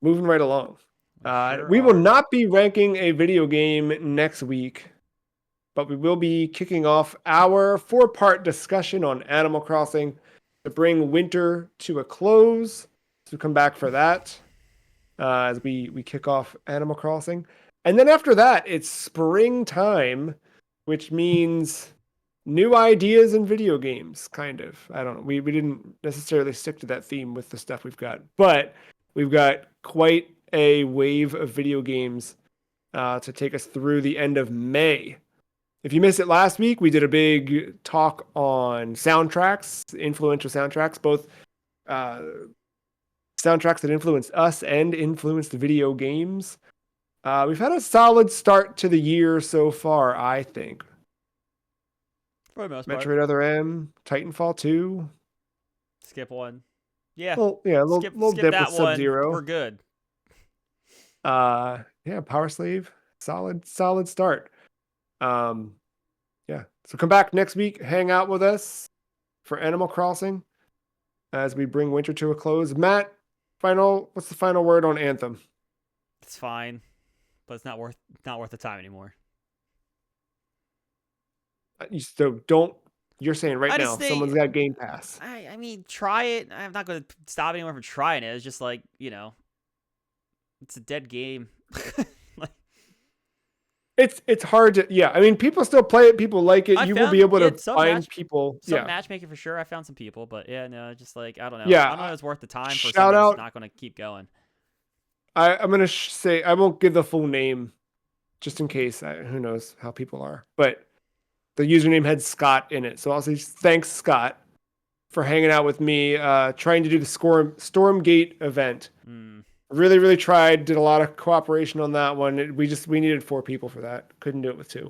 Moving right along. We sure We will are. not be ranking a video game next week, but we will be kicking off our 4-part discussion on Animal Crossing to bring winter to a close. So come back for that as we kick off Animal Crossing. And then after that, it's springtime, which means new ideas in video games, kind of. I don't know. We didn't necessarily stick to that theme with the stuff we've got, but we've got quite a wave of video games to take us through the end of May. If you missed it last week, we did a big talk on soundtracks, influential soundtracks, both uh, soundtracks that influenced us and influenced video games. We've had a solid start to the year so far, I think. For the most part. Metroid Other M, Titanfall 2. Skip one. Yeah. Well, yeah, a little Skip dip with that one. We're Sub-Zero. good. Yeah, Power Slave, solid start. Um, yeah. So come back next week, hang out with us for Animal Crossing as we bring winter to a close. Matt, what's the final word on Anthem? It's fine, but it's not worth the time anymore. You still don't. You're saying right I now, just someone's think got Game Pass. I mean try it. I'm not going to stop anyone from trying it. It's just like it's a dead game. Like It's hard to, yeah. I mean, people still play it. People like it. I You will be able to some find people. some Yeah, matchmaking for sure. I found some people, but yeah, no, just like I don't know. I don't know yeah. if it's worth the time for Shout something that's out. not going to keep going. I'm gonna say I won't give the full name, just in case. Who knows how people are, but the username had Scott in it, so I'll say thanks, Scott, for hanging out with me, trying to do the Stormgate event. Really tried. Did a lot of cooperation on that one. We needed 4 people for that. Couldn't do it with 2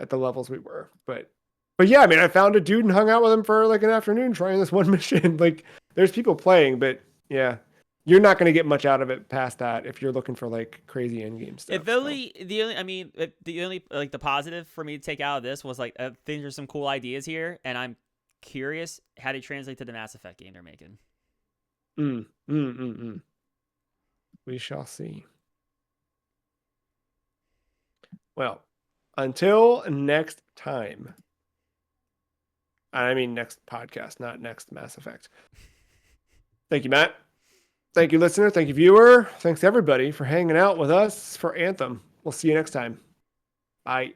at the levels we were. But yeah, I mean, I found a dude and hung out with him for like an afternoon trying this one mission. Like there's people playing, but yeah, you're not going to get much out of it past that if you're looking for like crazy end game stuff. If only the only, I mean, the only like the positive for me to take out of this was like I think there's some cool ideas here, and I'm curious how they translate to the Mass Effect game they're making. We shall see. Well, until next time. I mean, next podcast, not next Mass Effect. Thank you, Matt. Thank you, listener. Thank you, viewer. Thanks, everybody, for hanging out with us for Anthem. We'll see you next time. Bye.